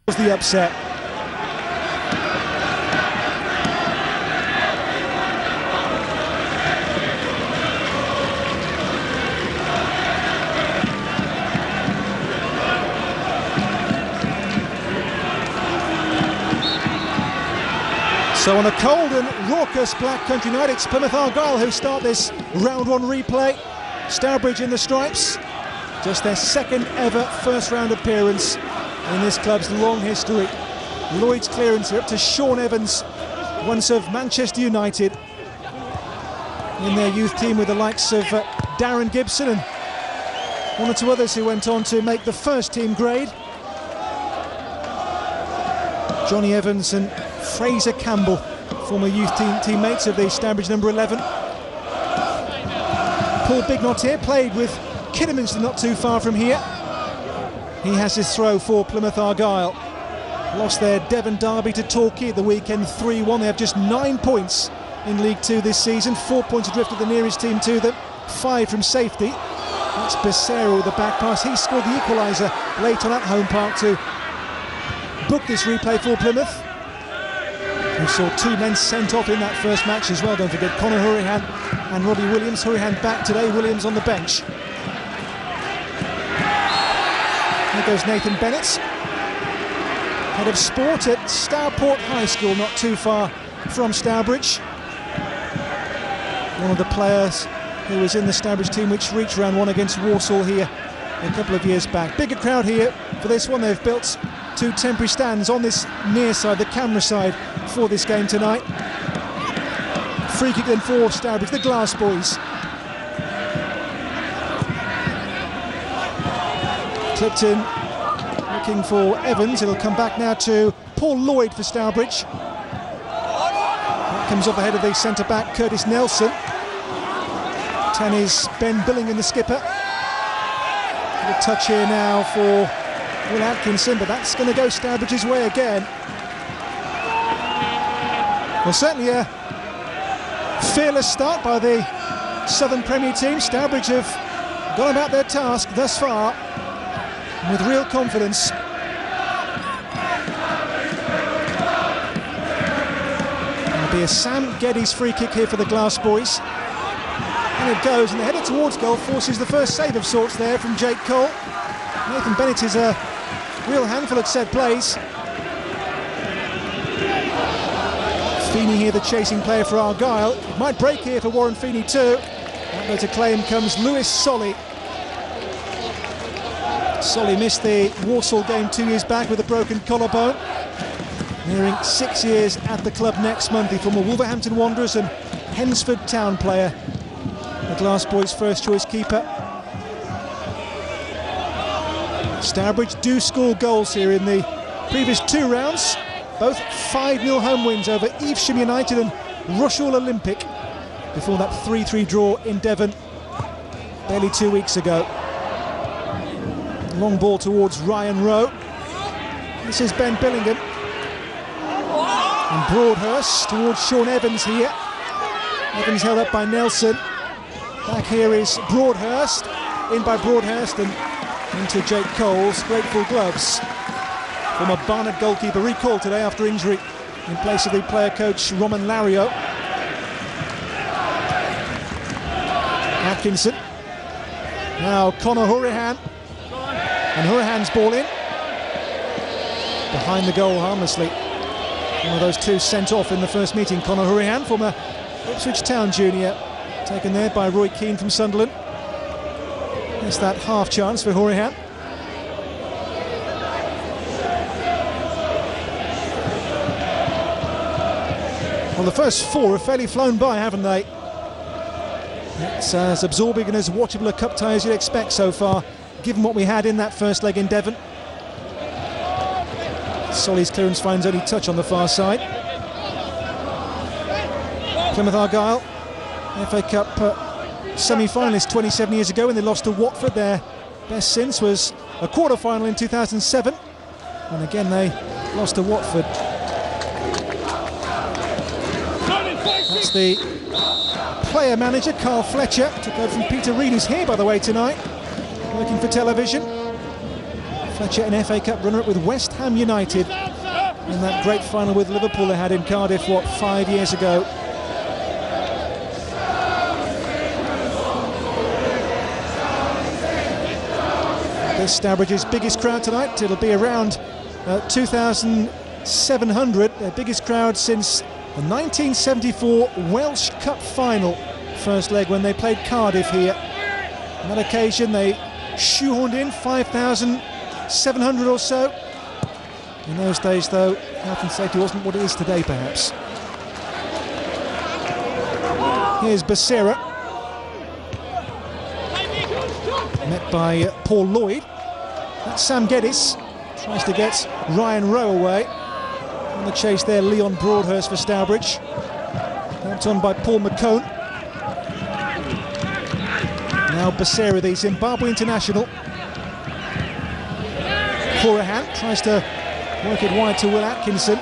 Was the upset. So on a cold and raucous Black Country night, it's Plymouth Argyle who start this round one replay. Stourbridge in the stripes, just their second ever first round appearance in this club's long history. Lloyd's clearance here up to Sean Evans, once of Manchester United, in their youth team with the likes of Darren Gibson and one or two others who went on to make the first team grade. Johnny Evans and Fraser Campbell, former youth teammates of the Stourbridge number 11. Paul Bignott here played with Kidderminster not too far from here. He has his throw for Plymouth Argyle. Lost their Devon derby to Torquay at the weekend 3-1. They have just 9 points in League 2 this season, 4 points adrift of the nearest team to them, 5 from safety. That's Becerra with the back pass. He scored the equaliser late on at Home Park to book this replay for Plymouth. We saw 2 men sent off in that first match as well. Don't forget Conor Hurahan and Robbie Williams. Hurahan back today, Williams on the bench. Here goes Nathan Bennett, head of sport at Stourport High School, not too far from Stourbridge. One of the players who was in the Stourbridge team which reached round one against Walsall here a couple of years back. Bigger crowd here for this one. They've built 2 temporary stands on this near side, the camera side, for this game tonight. Free kick then for Stourbridge, the Glass Boys. Clipped in, looking for Evans. It'll come back now to Paul Lloyd for Stourbridge. That comes off the head of the centre-back, Curtis Nelson. 10 is Ben Billingham, the skipper. A touch here now for Will Atkinson, but that's going to go Stourbridge's way again. Well, certainly a fearless start by the Southern Premier team. Stourbridge have gone about their task thus far with real confidence. There'll be a Sam Geddes free kick here for the Glass Boys. And it goes, and the header towards goal forces the first save of sorts there from Jake Cole. Nathan Bennett is a real handful at set plays. Feeney here, the chasing player for Argyle. It might break here for Warren Feeney too. That way to claim comes Lewis Solly. Solly missed the Walsall game 2 years back with a broken collarbone. Nearing 6 years at the club next month. He's from Wolverhampton Wanderers and Hensford Town player. The Glass Boys' first choice keeper. Stourbridge do score goals here in the previous 2 rounds. Both 5-0 home wins over Evesham United and Rushall Olympic before that 3-3 draw in Devon barely 2 weeks ago. Long ball towards Ryan Rowe. This is Ben Billingham. And Broadhurst towards Sean Evans here. Evans held up by Nelson. Back here is Broadhurst. In by Broadhurst and into Jake Cole's grateful gloves. Former Barnet goalkeeper recalled today after injury in place of the player coach Roman Lario. Atkinson. Now Conor Hurahan. And Hurahan's ball in. Behind the goal harmlessly. One of those 2 sent off in the first meeting. Conor Hurahan, former Ipswich Town junior, taken there by Roy Keane from Sunderland. There's that half chance for Hurahan. Well, the first 4 have fairly flown by, haven't they? It's as absorbing and as watchable a cup tie as you'd expect so far, given what we had in that first leg in Devon. Solly's clearance finds only touch on the far side. Plymouth Argyle, FA Cup semi-finalists 27 years ago when they lost to Watford. Their best since was a quarter-final in 2007. And again they lost to Watford. That's the player-manager, Carl Fletcher. Took over from Peter Reed, who's here, by the way, tonight, working for television. Fletcher, an FA Cup runner-up with West Ham United in that great final with Liverpool they had in Cardiff, 5 years ago. This Stourbridge's biggest crowd tonight. It'll be around 2,700, their biggest crowd since the 1974 Welsh Cup final, first leg when they played Cardiff here. On that occasion they shoehorned in 5,700 or so. In those days, though, health and safety wasn't what it is today, perhaps. Here's Becerra, met by Paul Lloyd. That's Sam Geddes, tries to get Ryan Rowe away. On the chase there, Leon Broadhurst for Stourbridge. Helped on by Paul McCone. Now Becerra, the Zimbabwe international. Horahan tries to work it wide to Will Atkinson.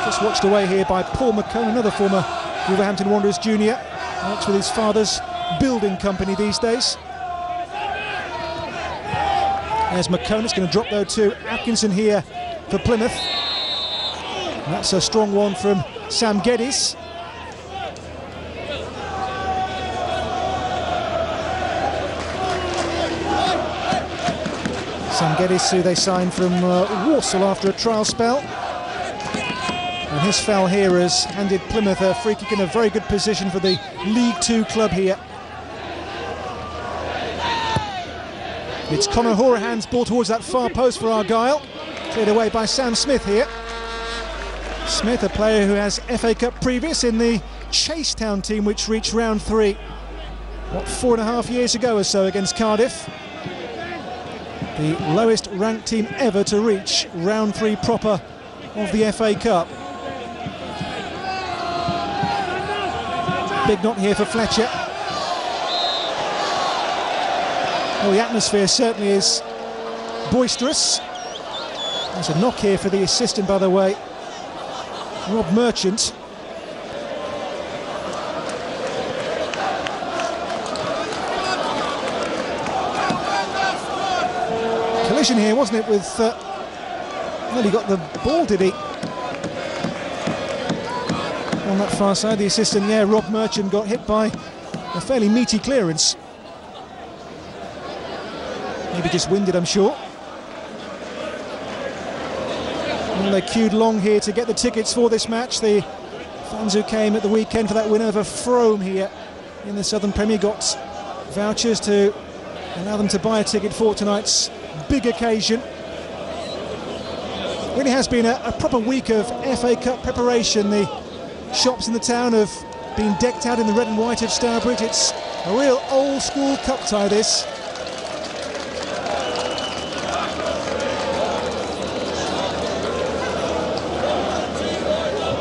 Just watched away here by Paul McCone, another former Wolverhampton Wanderers junior. Works with his father's building company these days. There's McCone. It's going to drop though to Atkinson here for Plymouth. And that's a strong one from Sam Geddes. Sam Geddes, who they signed from Walsall after a trial spell. And his foul here has handed Plymouth a free kick in a very good position for the League Two club here. It's Conor Horahan's ball towards that far post for Argyle. Cleared away by Sam Smith here. Smith, a player who has FA Cup previous in the Chasetown team, which reached round 3, 4.5 years ago or so against Cardiff. The lowest ranked team ever to reach round 3 proper of the FA Cup. Big knot here for Fletcher. Well, the atmosphere certainly is boisterous. There's a knock here for the assistant, by the way, Rob Merchant. Collision here, wasn't it, with... well, he got the ball, did he? On that far side, the assistant, yeah, Rob Merchant got hit by a fairly meaty clearance. Maybe just winded, I'm sure. Well, they queued long here to get the tickets for this match. The fans who came at the weekend for that win over Frome here in the Southern Premier got vouchers to allow them to buy a ticket for tonight's big occasion. Really has been a proper week of FA Cup preparation. The shops in the town have been decked out in the red and white of Stourbridge. It's a real old school cup tie, this.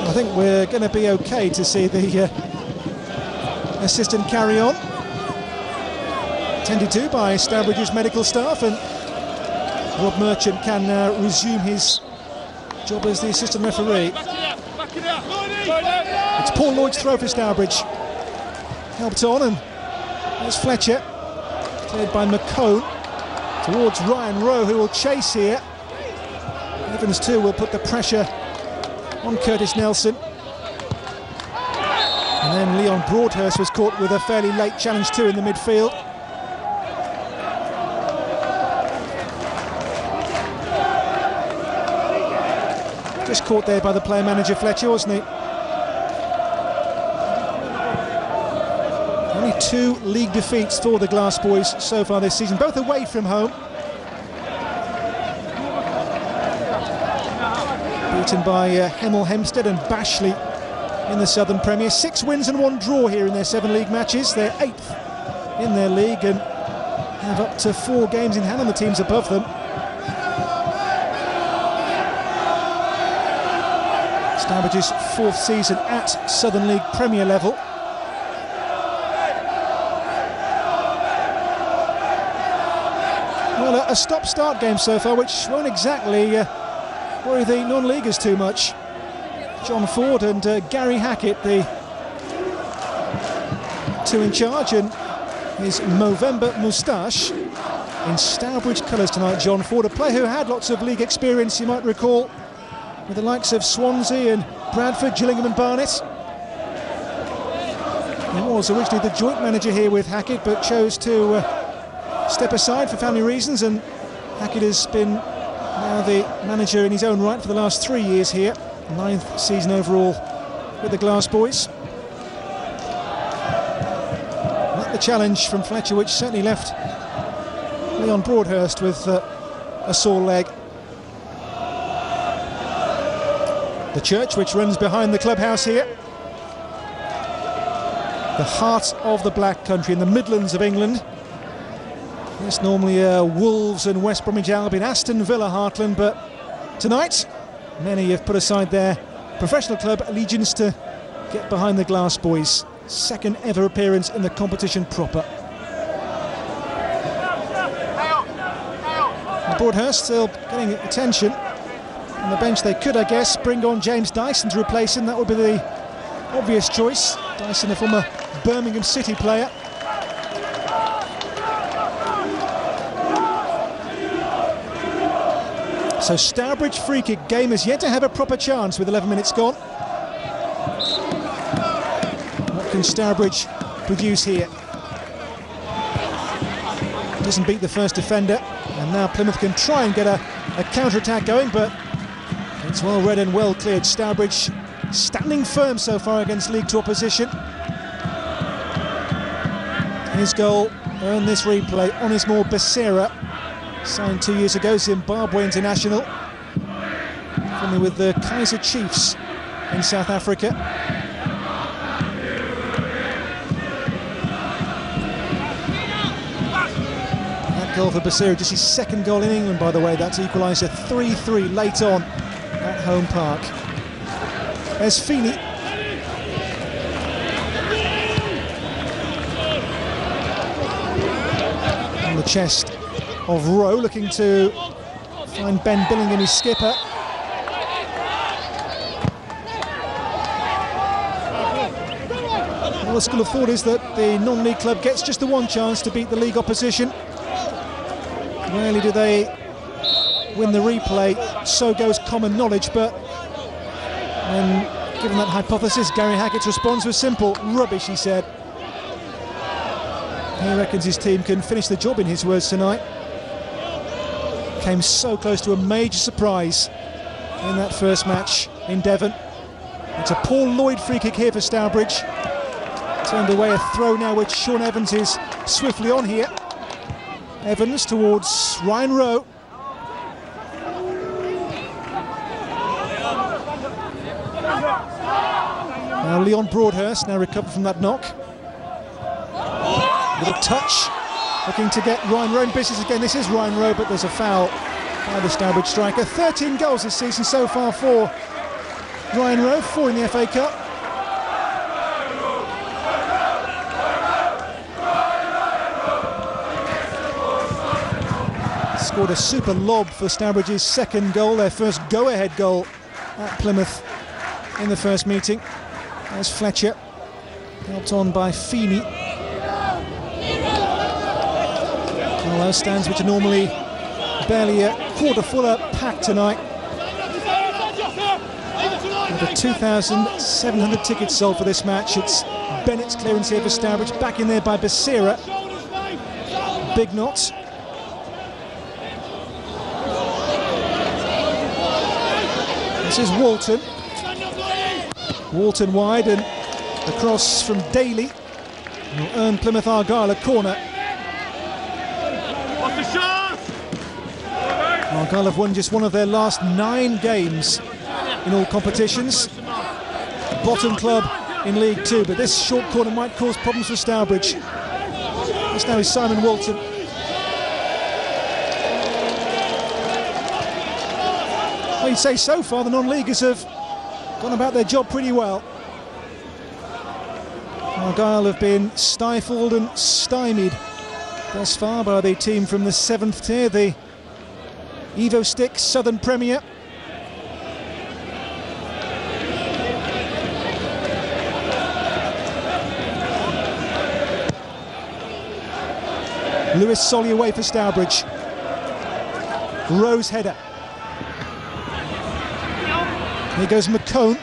I think we're going to be okay to see the assistant carry on. Tended to by Stourbridge's medical staff, and Rob Merchant can resume his job as the assistant referee. It's Paul Lloyd's throw for Stourbridge. Helped on, and there's Fletcher. Cleared by McCone towards Ryan Rowe, who will chase here. Evans too will put the pressure on Curtis Nelson. And then Leon Broadhurst was caught with a fairly late challenge too in the midfield. Just caught there by the player manager Fletcher, wasn't he? Only 2 league defeats for the Glass Boys so far this season, both away from home. Beaten by Hemel Hempstead and Bashley in the Southern Premier. 6 wins and 1 draw here in their 7 league matches. They're 8th in their league and have up to 4 games in hand on the teams above them. Stourbridge's 4th season at Southern League Premier level. Well, a stop-start game so far, which won't exactly worry the non-leaguers too much. John Ford and Gary Hackett, the 2 in charge, and his Movember moustache. in Stourbridge colours tonight, John Ford, a player who had lots of league experience, you might recall, with the likes of Swansea and Bradford, Gillingham and Barnet. He was originally the joint manager here with Hackett, but chose to step aside for family reasons, and Hackett has been now the manager in his own right for the last 3 years here, 9th season overall with the Glass Boys. Not the challenge from Fletcher, which certainly left Leon Broadhurst with a sore leg. The church, which runs behind the clubhouse here, the heart of the Black Country in the Midlands of England. It's normally Wolves and West Bromwich Albion, Aston Villa heartland, but tonight many have put aside their professional club allegiance to get behind the Glass Boys. Second ever appearance in the competition proper. And Broadhurst still getting attention on the bench. They could, I guess, bring on James Dyson to replace him. That would be the obvious choice. Dyson, a former Birmingham City player. So Stourbridge free kick game has yet to have a proper chance with 11 minutes gone. What can Stourbridge produce here? Doesn't beat the first defender, and now Plymouth can try and get a counter-attack going, but it's well read and well cleared. Stourbridge standing firm so far against League 2 opposition. His goal earned this replay. Onismore Becerra, signed 2 years ago, Zimbabwe international, formerly with the Kaiser Chiefs in South Africa. That goal for Becerra, just his second goal in England, by the way. That's equaliser 3-3 late on at home park. There's Feeney. On the chest of Rowe, looking to find Ben Billingham, his skipper. Well, the school of thought is that the non-league club gets just the one chance to beat the league opposition. Rarely do they win the replay, so goes common knowledge, but when given that hypothesis, Gary Hackett's response was simple. Rubbish, he said. He reckons his team can finish the job, in his words, tonight. Came so close to a major surprise in that first match in Devon. It's a Paul Lloyd free kick here for Stourbridge. Turned away a throw now, which Sean Evans is swiftly on here. Evans towards Ryan Rowe. Now Leon Broadhurst, now recovered from that knock. With a touch, looking to get Ryan Rowe in business again. This is Ryan Rowe, but there's a foul by the Stourbridge striker. 13 goals this season so far for Ryan Rowe, 4 in the FA Cup. Scored a super lob for Stourbridge's second goal, their first go-ahead goal at Plymouth in the first meeting. There's Fletcher, helped on by Feeney. Well, those stands, which are normally barely a quarter full, are packed tonight. Over 2,700 tickets sold for this match. It's Bennett's clearance here for Stourbridge, back in there by Becerra. Big knots. This is Walton. Walton wide, and across from Daly will earn Plymouth Argyle a corner. Argyle have won just one of their last 9 games in all competitions. Bottom club in League 2, but this short corner might cause problems for Stourbridge. This now is Simon Walton. Well, you'd say so far the non-leaguers have gone about their job pretty well. Argyle have been stifled and stymied thus far by the team from the 7th tier, the Evo Stick Southern Premier. Lewis Solly away for Stourbridge. Rose header. Here goes McCone.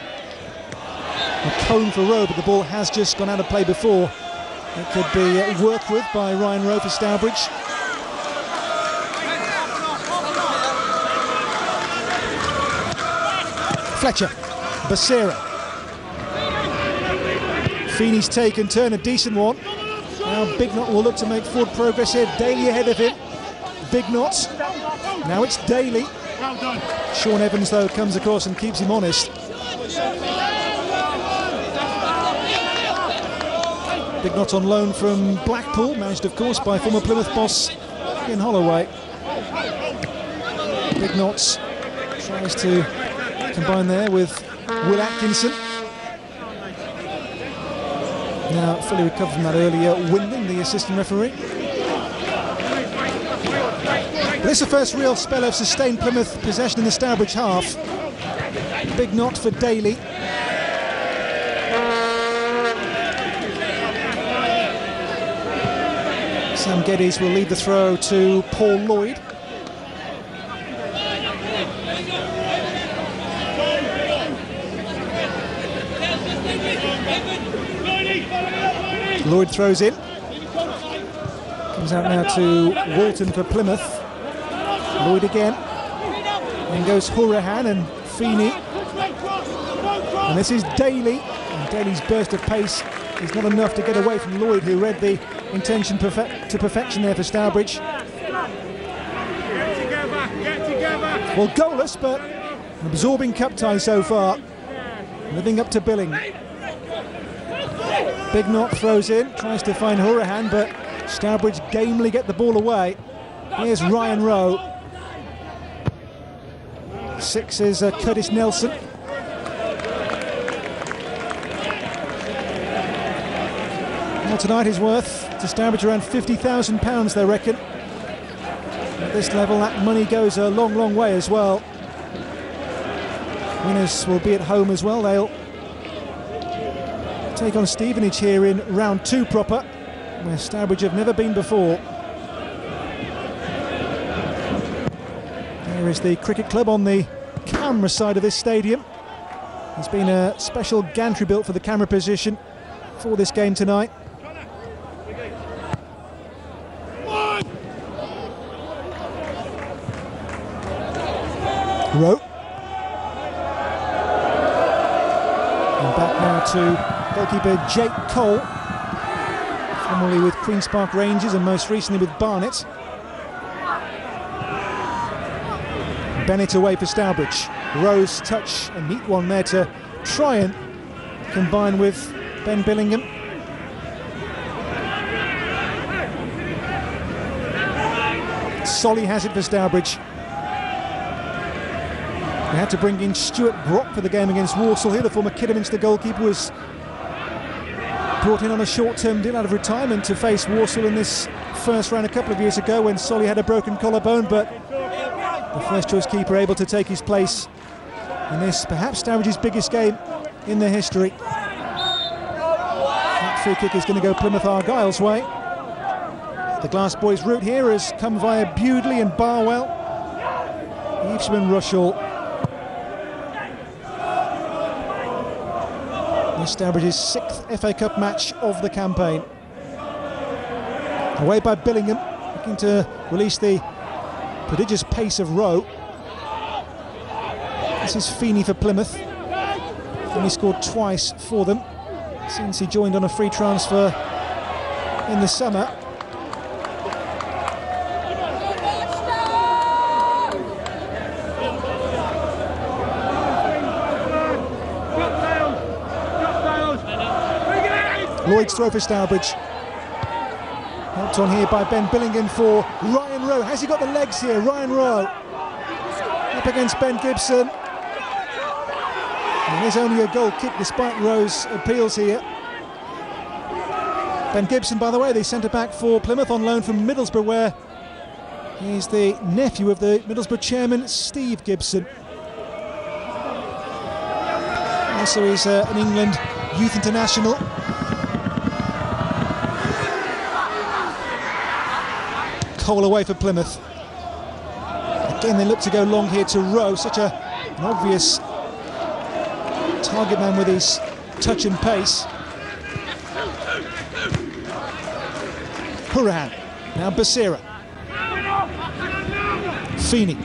McCone for Rowe, but the ball has just gone out of play before. It could be worked with by Ryan Rowe for Stourbridge. Fletcher, Becerra. Feeney's take and turn, a decent one. Now Bignot will look to make forward progress here. Daly ahead of him. Bignot. Now it's Daly. Sean Evans, though, comes across and keeps him honest. Bignot on loan from Blackpool, managed, of course, by former Plymouth boss Ian Holloway. Bignot tries to combine there with Will Atkinson. Now fully recovered from that earlier Windham, the assistant referee. But this is the first real spell of sustained Plymouth possession in the Stourbridge half. Bignot for Daly. Sam Geddes will lead the throw to Paul Lloyd. Lloyd throws in. Comes out now to Walton for Plymouth. Lloyd again. Then goes Hourahan and Feeney. And this is Daly. And Daly's burst of pace is not enough to get away from Lloyd, who read the intention to perfection there for Stourbridge. Well, goalless, but an absorbing cup tie so far. Living up to billing. Bignot throws in, tries to find Hourahan, but Stourbridge gamely get the ball away. Here's Ryan Rowe. 6 is Curtis Nelson. Well, tonight is worth to Stourbridge around £50,000, they reckon. At this level, that money goes a long, long way as well. Winners will be at home as well. They'll take on Stevenage here in round 2 proper, where Stourbridge have never been before. There is the cricket club on the camera side of this stadium. There's been a special gantry built for the camera position for this game tonight. Rowe. And back now to goalkeeper Jake Cole, formerly with Queen's Park Rangers and most recently with Barnet. Bennett away for Stourbridge. Rowe's touch, a neat one there to try and combine with Ben Billingham. Solly has it for Stourbridge. They had to bring in Stuart Brock for the game against Walsall here. The former Kidderminster goalkeeper was brought in on a short-term deal out of retirement to face Walsall in this first round a couple of years ago when Solly had a broken collarbone, but the first-choice keeper able to take his place in this, perhaps Stourbridge's biggest game in their history. That free kick is going to go Plymouth Argyle's way. The Glass Boys' route here has come via Bewdley and Barwell, Evesham and Rushall. Stourbridge's 6th FA Cup match of the campaign. Away by Billingham, looking to release the prodigious pace of Rowe. This is Feeney for Plymouth. Only scored twice for them since he joined on a free transfer in the summer. Lloyd's throw for Stourbridge. Helped on here by Ben Billingham for Ryan Rowe. Has he got the legs here? Ryan Rowe up against Ben Gibson. And there's only a goal kick despite Rowe's appeals here. Ben Gibson, by the way, the centre-back for Plymouth on loan from Middlesbrough, where he's the nephew of the Middlesbrough chairman, Steve Gibson. Also he's an England youth international. Cole away for Plymouth. Again, they look to go long here to Rowe, such an obvious target man with his touch and pace. Hourihane, now Becerra. Feeney.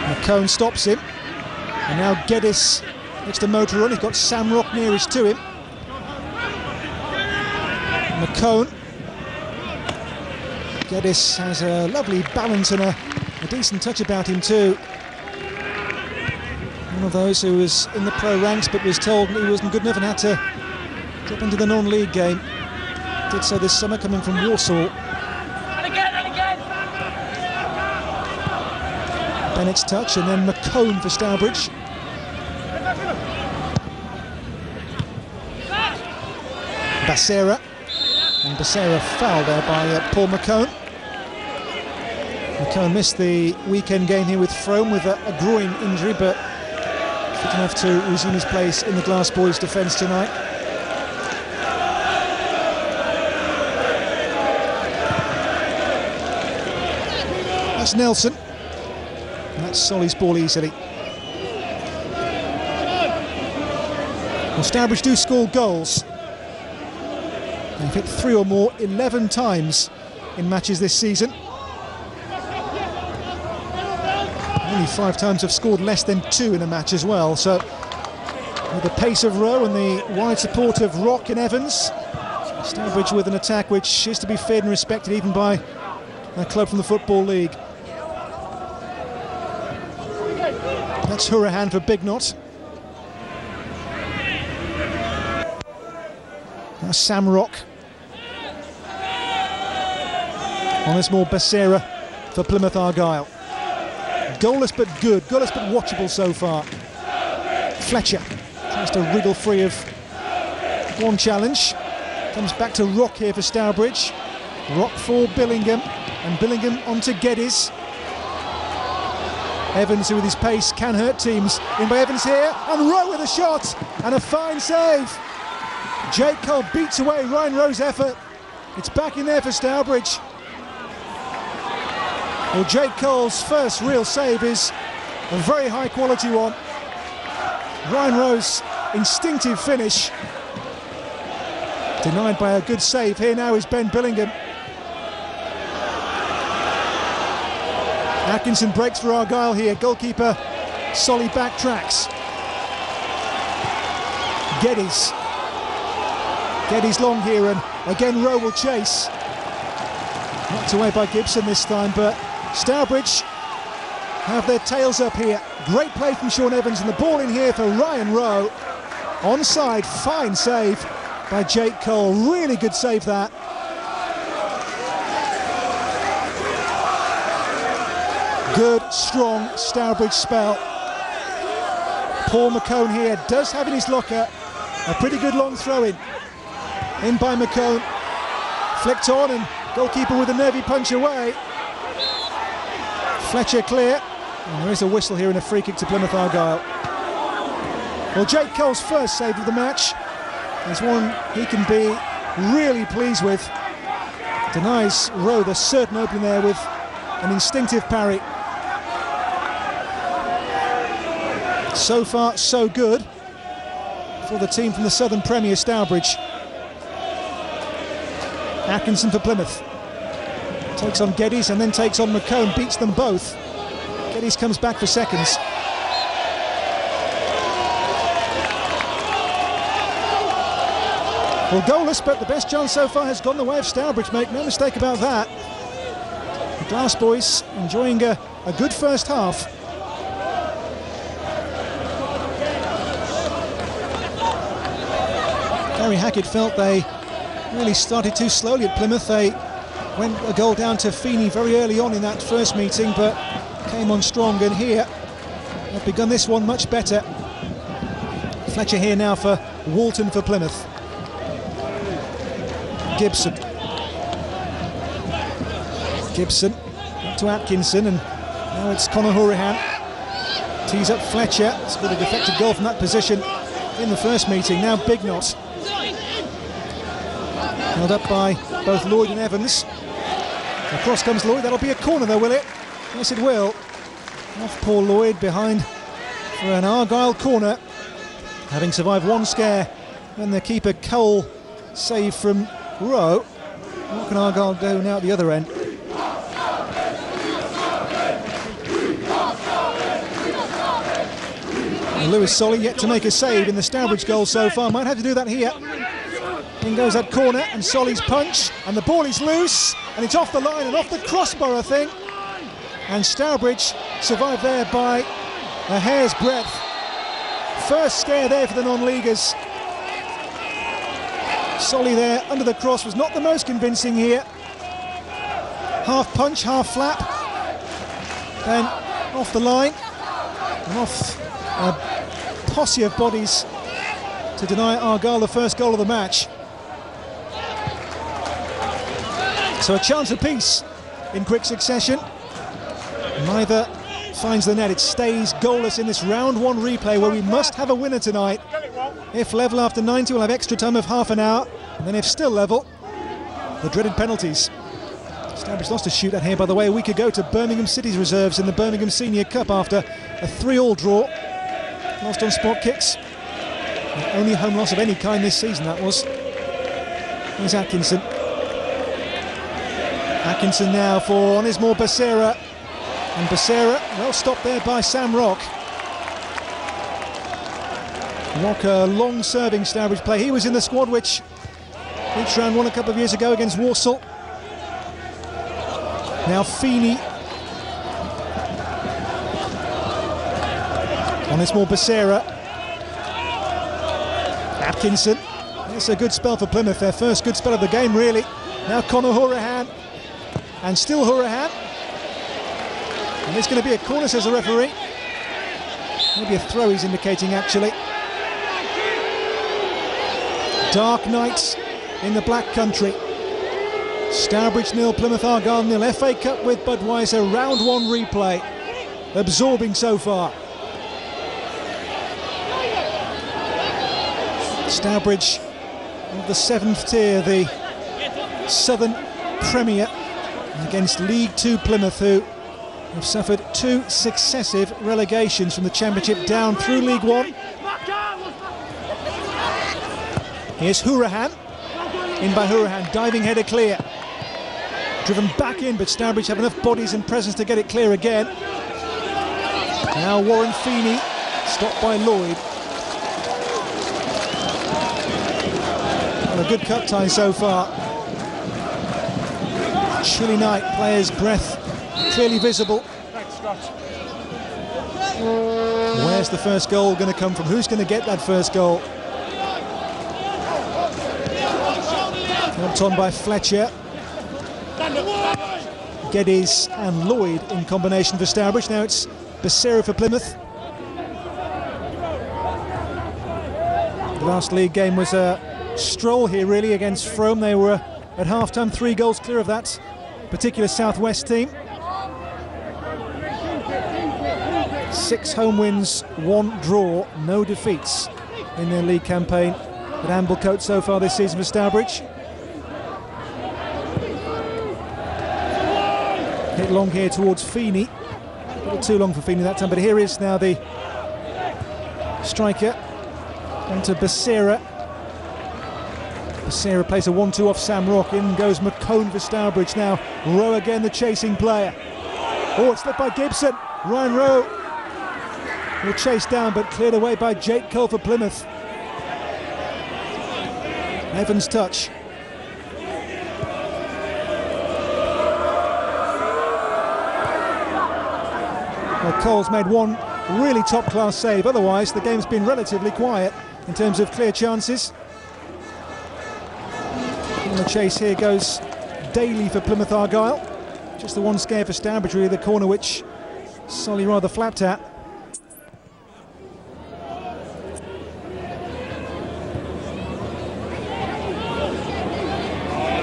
McCone stops him. And now Geddes next to Motorun. He's got Sam Rock nearest to him. McCone. Geddes has a lovely balance and a decent touch about him too. One of those who was in the pro ranks but was told he wasn't good enough and had to drop into the non-league game. Did so this summer, coming from Warsaw. Bennett's touch, and then McCone for Stourbridge. Becerra, and Becerra fouled there by Paul McCone. McCone missed the weekend game here with Frome with a groin injury, but fit enough to resume his place in the Glass Boys' defence tonight. That's Nelson. And that's Solly's ball easily. Well, Stourbridge do score goals. They've hit 3 or more 11 times in matches this season. Only 5 times have scored less than 2 in a match as well. So with the pace of Rowe and the wide support of Rock and Evans, Stourbridge with an attack which is to be feared and respected even by a club from the Football League. That's Hourihane for Big Knot. Now Sam Rock. Once more Becerra for Plymouth Argyle. Goalless but good, goalless but watchable so far. Fletcher tries to wriggle free of one challenge. Comes back to Rock here for Stourbridge. Rock for Billingham, and Billingham onto Geddes. Evans, who with his pace can hurt teams. In by Evans here, and Rowe with a shot, and a fine save. Jake Cole beats away Ryan Rowe's effort. It's back in there for Stourbridge. Well, Jake Cole's first real save is a very high quality one. Ryan Rowe's instinctive finish denied by a good save. Here now is Ben Billingham. Atkinson breaks for Argyle here. Goalkeeper Solly backtracks. Geddes long here, and again Rowe will chase. Knocked away by Gibson this time, but Stourbridge have their tails up here. Great play from Sean Evans, and the ball in here for Ryan Rowe. Onside, fine save by Jake Cole. Really good save that. Good, strong Stourbridge spell. Paul McCone here does have in his locker a pretty good long throw in by McCone. Flicked on, and goalkeeper with a nervy punch away. Fletcher clear, and there is a whistle here and a free kick to Plymouth Argyle. Well, Jake Cole's first save of the match is one he can be really pleased with. Denies Rowe the certain opening there with an instinctive parry. So far, so good for the team from the Southern Premier, Stourbridge. Atkinson for Plymouth. Takes on Geddes and then takes on McCone, beats them both. Geddes comes back for seconds. Well, goalless, but the best chance so far has gone the way of Stourbridge, make no mistake about that. The Glass Boys enjoying a good first half. Gary Hackett felt they really started too slowly at Plymouth. They went a goal down to Feeney very early on in that first meeting, but came on strong, and here they've begun this one much better. Fletcher here now for Walton for Plymouth. Gibson up to Atkinson, and now it's Conor Hourihane. Tees up Fletcher. Scored a defective goal from that position in the first meeting. Now Big Knot. Held up by both Lloyd and Evans. Across comes Lloyd. That'll be a corner though, will it? Yes, it will. Off Paul Lloyd behind for an Argyle corner, having survived one scare when the keeper Cole saved from Rowe. What can Argyle do now at the other end? And Lewis Solly yet to make a save in the Stourbridge goal so far. Might have to do that here. In goes that corner and Solly's punch, and the ball is loose and it's off the line and off the crossbar, I think. And Stourbridge survived there by a hair's breadth. First scare there for the non-leaguers. Solly there under the cross was not the most convincing here. Half punch, half flap. Then off the line and off a posse of bodies to deny Argyle the first goal of the match. So a chance apiece in quick succession. Neither finds the net. It stays goalless in this round one replay where we must have a winner tonight. If level after 90, we'll have extra time of half an hour, and then if still level, the dreaded penalties. Stourbridge lost a shootout here, by the way, a week ago to Birmingham City's reserves in the Birmingham Senior Cup after a 3-3 draw. Lost on spot kicks. The only home loss of any kind this season, that was. Here's Atkinson. Atkinson now for Onismore Becerra. And Becerra, well stopped there by Sam Rock. Rock, a long-serving Stourbridge player. He was in the squad which each round won a couple of years ago against Walsall. Now Feeney. Onismore Becerra. Atkinson. It's a good spell for Plymouth, their first good spell of the game really. Now Conor Hourahan. And still Hourahan. And it's going to be a corner, says the referee. Maybe a throw he's indicating actually. Dark nights in the Black Country. Stourbridge 0, Plymouth Argyle 0. FA Cup with Budweiser, round one replay. Absorbing so far. Stourbridge of the 7th tier, the Southern Premier, against League 2 Plymouth, who have suffered 2 successive relegations from the Championship down through League 1. Here's Hourahan. In by Hourahan, diving header clear. Driven back in, but Stourbridge have enough bodies and presence to get it clear again. Now Warren Feeney, stopped by Lloyd. Well, a good cup tie so far. Chilly night, players' breath clearly visible. Where's the first goal going to come from? Who's going to get that first goal? Helped on by Fletcher. Geddes and Lloyd in combination for Stourbridge. Now it's Becerra for Plymouth. The last league game was a stroll here really against Frome. They were at half-time 3 goals clear of that particular South West team. 6 home wins, 1 draw, no defeats in their league campaign at Amblecote so far this season for Stourbridge. Hit long here towards Feeney. A little too long for Feeney that time, but here is now the striker. Into Becerra. Becerra plays a 1-2 off Sam Rock. In goes McCone for Stourbridge now. Rowe again, the chasing player. Oh, it's slipped by Gibson. Ryan Rowe will chase down, but cleared away by Jake Cole for Plymouth. Evans' touch. Well, Cole's made one really top-class save. Otherwise, the game's been relatively quiet in terms of clear chances. In the chase here goes Daly for Plymouth Argyle. Just the one scare for Stourbridge, really, the corner which Solly rather flapped at.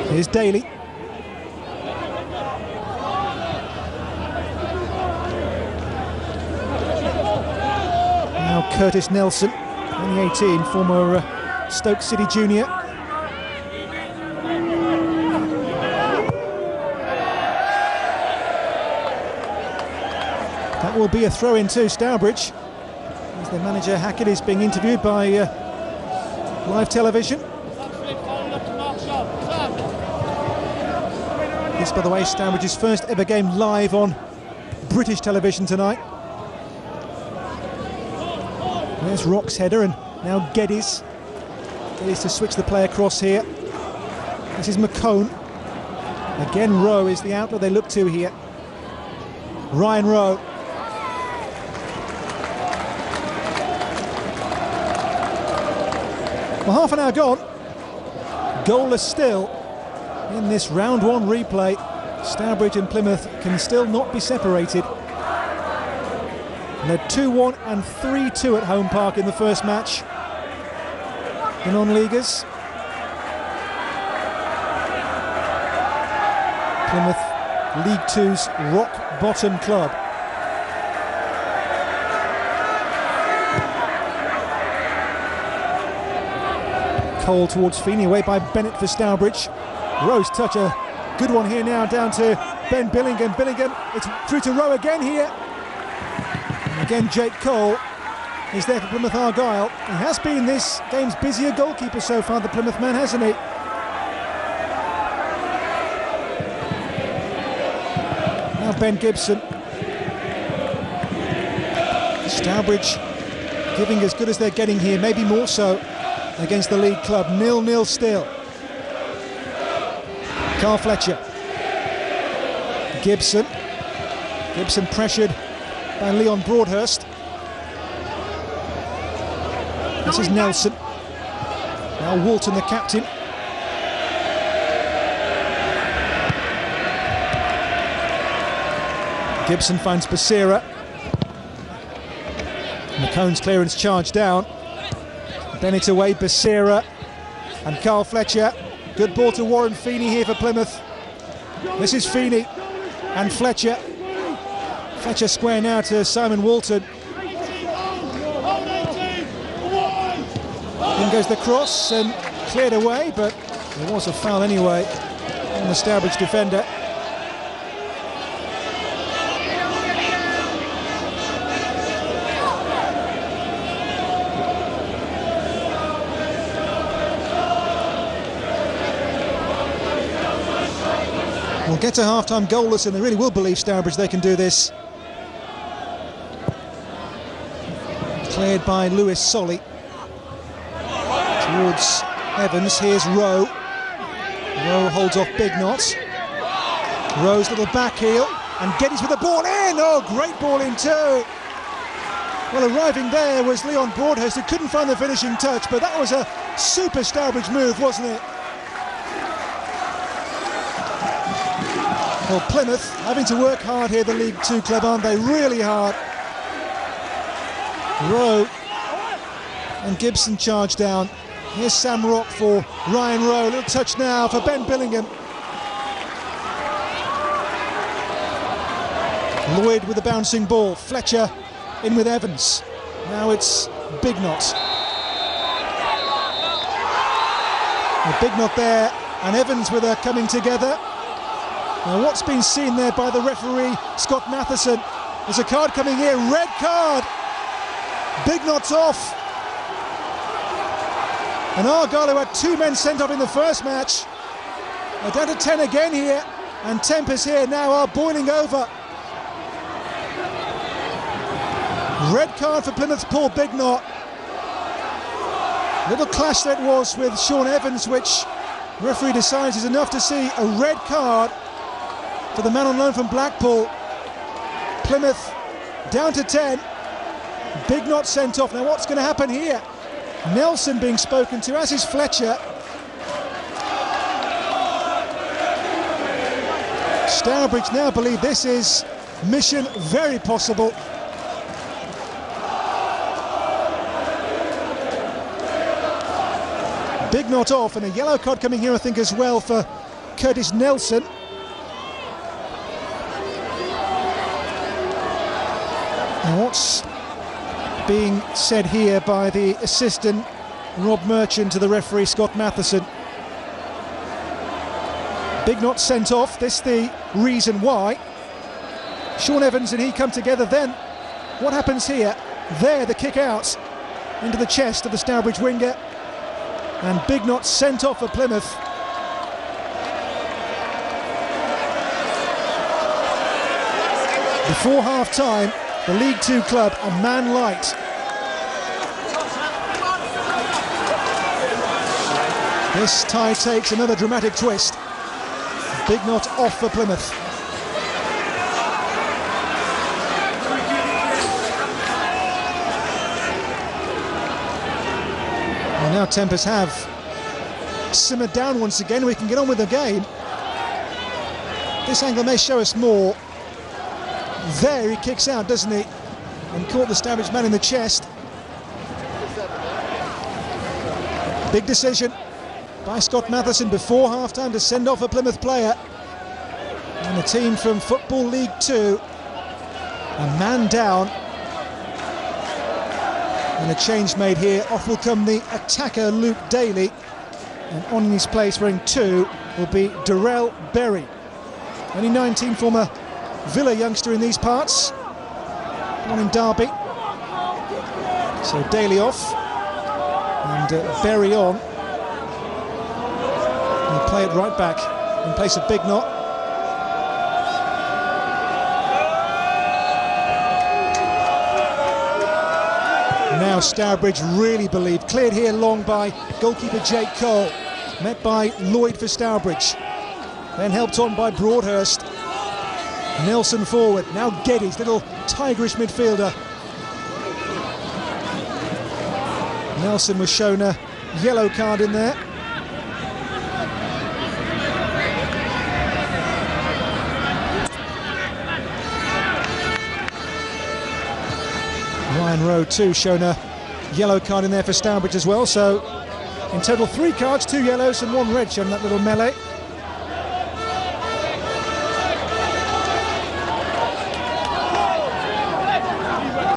Here's Daly. Now Curtis Nelson, only 18, former Stoke City junior. That will be a throw-in to Stourbridge, as their manager Hackett is being interviewed by live television. This, by the way, Stourbridge's first ever game live on British television tonight. There's Rock's header, and now Geddes. Geddes to switch the play across here. This is McCone. Again, Rowe is the outlet they look to here. Ryan Rowe. Well, half an hour gone. Goalless still in this round one replay. Stourbridge and Plymouth can still not be separated. Led 2-1 and 3-2 at Home Park in the first match. The non-leaguers. Plymouth League Two's rock bottom club. Cole towards Feeney, away by Bennett for Stourbridge. Rowe's touch, a good one here now, down to Ben Billingham. Billingham, it's through to Rowe again here. And again, Jake Cole is there for Plymouth Argyle. He has been this game's busier goalkeeper so far, the Plymouth man, hasn't he? Now Ben Gibson. Stourbridge giving as good as they're getting here, maybe more so against the league club. 0-0 still. Carl Fletcher. Gibson pressured by Leon Broadhurst. This is Nelson. Now Walton, the captain. Gibson finds Becerra. McCone's clearance charged down. Bennett away, Becerra and Carl Fletcher. Good ball to Warren Feeney here for Plymouth. This is Feeney and Fletcher. Fletcher square now to Simon Walton. In goes the cross and cleared away, but there was a foul anyway on the Stourbridge defender. We'll get to half-time goalless, and they really will believe Stourbridge they can do this. Cleared by Lewis Solly. Towards Evans, here's Rowe. Rowe holds off Bignot. Rowe's little back heel, and Geddes with the ball in! Oh, great ball in too! Well, arriving there was Leon Broadhurst, who couldn't find the finishing touch, but that was a super Stourbridge move, wasn't it? Well, Plymouth having to work hard here, the League Two club, aren't they? Really hard. Rowe and Gibson charge down. Here's Sam Rock for Ryan Rowe. Little touch now for Ben Billingham. Lloyd with the bouncing ball. Fletcher in with Evans. Now it's Bignot. Well, Bignot there and Evans with her coming together. Now what's been seen there by the referee, Scott Matheson. There's a card coming here, red card. Bignot's off. And Argyle, who had 2 men sent off in the first match, are down to 10 again here, and tempers here now are boiling over. Red card for Plymouth's Paul Bignot. Little clash that was with Sean Evans, which referee decides is enough to see a red card for the man on loan from Blackpool. Plymouth down to 10. Bignot sent off. Now what's going to happen here? Nelson being spoken to, as is Fletcher. Stourbridge now believe this is mission very possible. Bignot off, and a yellow card coming here I think as well for Curtis Nelson. Now what's being said here by the assistant Rob Merchant to the referee Scott Matheson? Bignot sent off, this the reason why. Sean Evans and he come together. Then what happens here? There, the kick out into the chest of the Stourbridge winger, and Bignot sent off for Plymouth. Before half-time, the League Two club a man light. This tie takes another dramatic twist. Bignot off for Plymouth. Well, now tempers have simmered down once again. We can get on with the game. This angle may show us more. There he kicks out, doesn't he? And caught the Stourbridge man in the chest. Big decision by Scott Matheson before half-time to send off a Plymouth player. And the team from Football League 2, a man down. And a change made here. Off will come the attacker Luke Daly. And on in his place, wearing 2, will be Darrell Berry. Only 19, former Villa youngster in these parts. Born in Derby. So Daly off. And Berry on. He'll play it right back in place of Bignot. Now Stourbridge really believe. Cleared here long by goalkeeper Jake Cole. Met by Lloyd for Stourbridge. Then helped on by Broadhurst. Nelson forward. Now Geddes, little tigerish midfielder. Nelson was shown a yellow card in there. Ryan Rowe too shown a yellow card in there for Stourbridge as well. So in total 3 cards, 2 yellows and 1 red shown that little melee.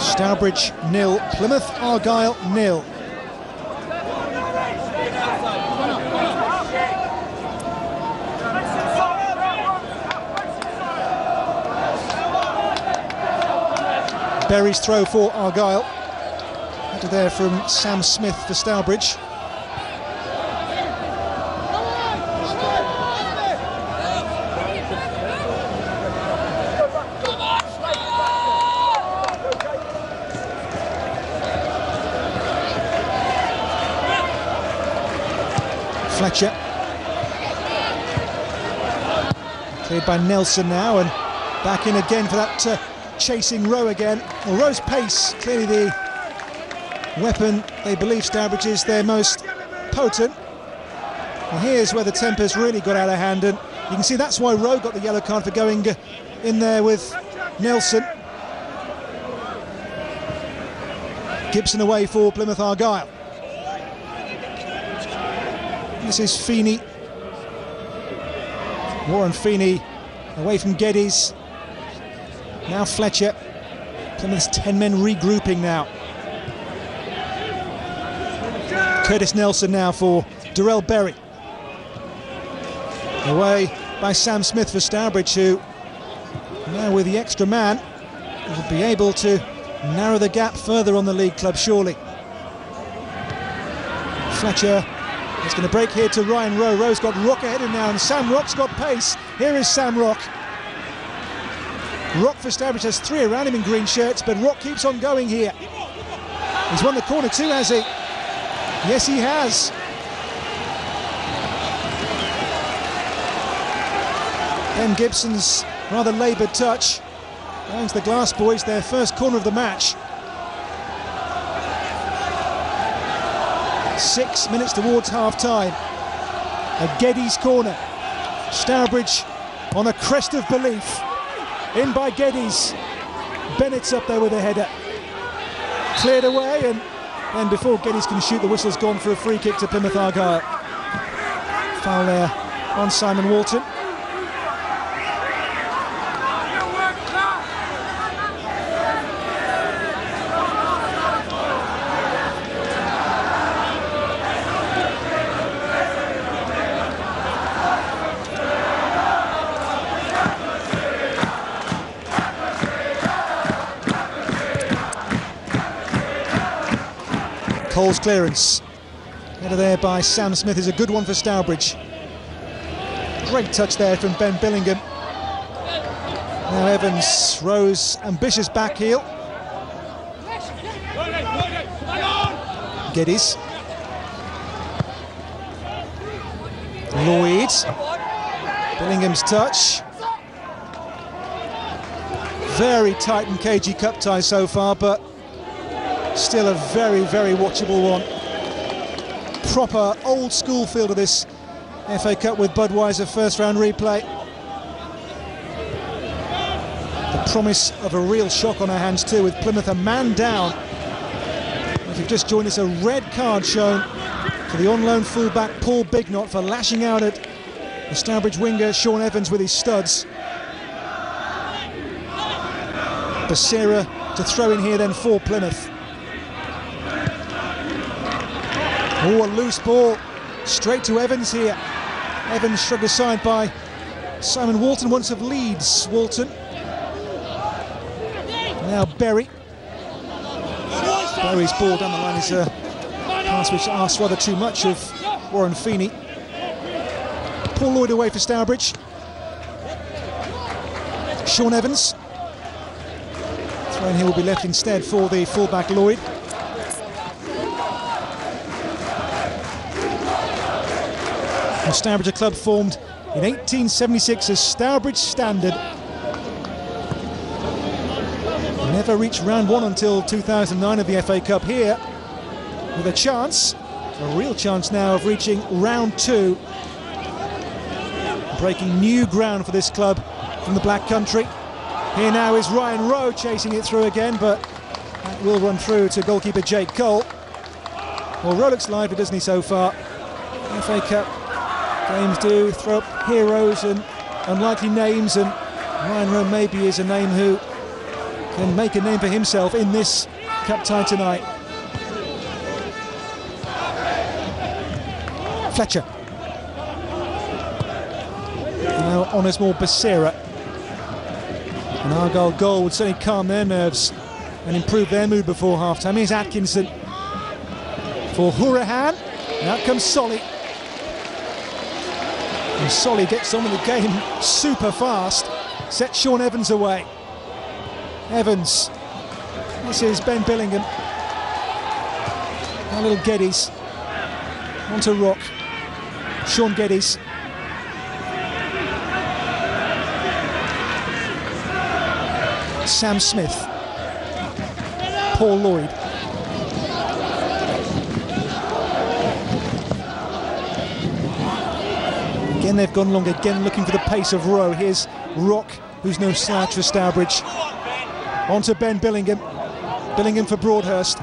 Stourbridge 0, Plymouth Argyle 0. Berry's throw for Argyle. Headed there from Sam Smith for Stourbridge. Fletcher. Cleared by Nelson now, and back in again for that chasing Rowe again. Well, Rowe's pace, clearly the weapon they believe Stourbridge is their most potent. And here's where the tempers really got out of hand, and you can see that's why Rowe got the yellow card for going in there with Nelson. Gibson away for Plymouth Argyle. This is Feeney. Warren Feeney away from Geddes. Now Fletcher. Plymouth's 10 men regrouping now. Curtis Nelson now for Darrell Berry. Away by Sam Smith for Stourbridge, who now with the extra man will be able to narrow the gap further on the league club surely. Fletcher is going to break here to Ryan Rowe. Rowe's got Rock ahead of him now, and Sam Rock's got pace. Here is Sam Rock. Rock for Stourbridge has 3 around him in green shirts, but Rock keeps on going here. He's won the corner too, has he? Yes, he has. Ben Gibson's rather laboured touch earns the Glass Boys their first corner of the match. 6 minutes towards half-time. A Geddes corner. Stourbridge on a crest of belief. In by Geddes. Bennett's up there with a header. Cleared away, and then before Geddes can shoot, the whistle's gone for a free kick to Plymouth Argyle. Foul there on Simon Walton. Cole's clearance. Header there by Sam Smith is a good one for Stourbridge. Great touch there from Ben Billingham. Now Evans, Rose, ambitious back heel. Geddes. Lloyd. Billingham's touch. Very tight and cagey cup tie so far, but still a very, very watchable one. Proper old school feel to this FA Cup with Budweiser first round replay. The promise of a real shock on our hands too, with Plymouth a man down. If you've just joined us, a red card shown to the on-loan fullback Paul Bignot for lashing out at the Stourbridge winger Sean Evans with his studs. Becerra to throw in here then for Plymouth. Oh, a loose ball straight to Evans here. Evans shrugged aside by Simon Walton, once of Leeds. Walton. Now Berry. Berry's ball down the line is a pass which asks rather too much of Warren Feeney. Paul Lloyd away for Stourbridge. Sean Evans. Throw in here will be left instead for the fullback Lloyd. And Stourbridge, a club formed in 1876 as Stourbridge Standard. Never reached round one until 2009 of the FA Cup here, with a chance, a real chance now of reaching round two. Breaking new ground for this club from the Black Country. Here now is Ryan Rowe chasing it through again, but that will run through to goalkeeper Jake Cole. Well, Rowe looks lively, doesn't he, so far? FA Cup games do throw up heroes and unlikely names, and Ryan Rowe maybe is a name who can make a name for himself in this cup tie tonight. Fletcher. Now honours more Becerra. An Argyle goal would certainly calm their nerves and improve their mood before half-time. Here's Atkinson for Hourahan. And out comes Solly. And Solly gets on with the game super fast. Sets Sean Evans away. Evans. This is Ben Billingham. Now little Geddes. Onto Rock. Sean Geddes. Sam Smith. Paul Lloyd. Again they've gone long, again looking for the pace of Rowe. Here's Rock, who's no slouch for Stourbridge. On to Ben Billingham. Billingham for Broadhurst.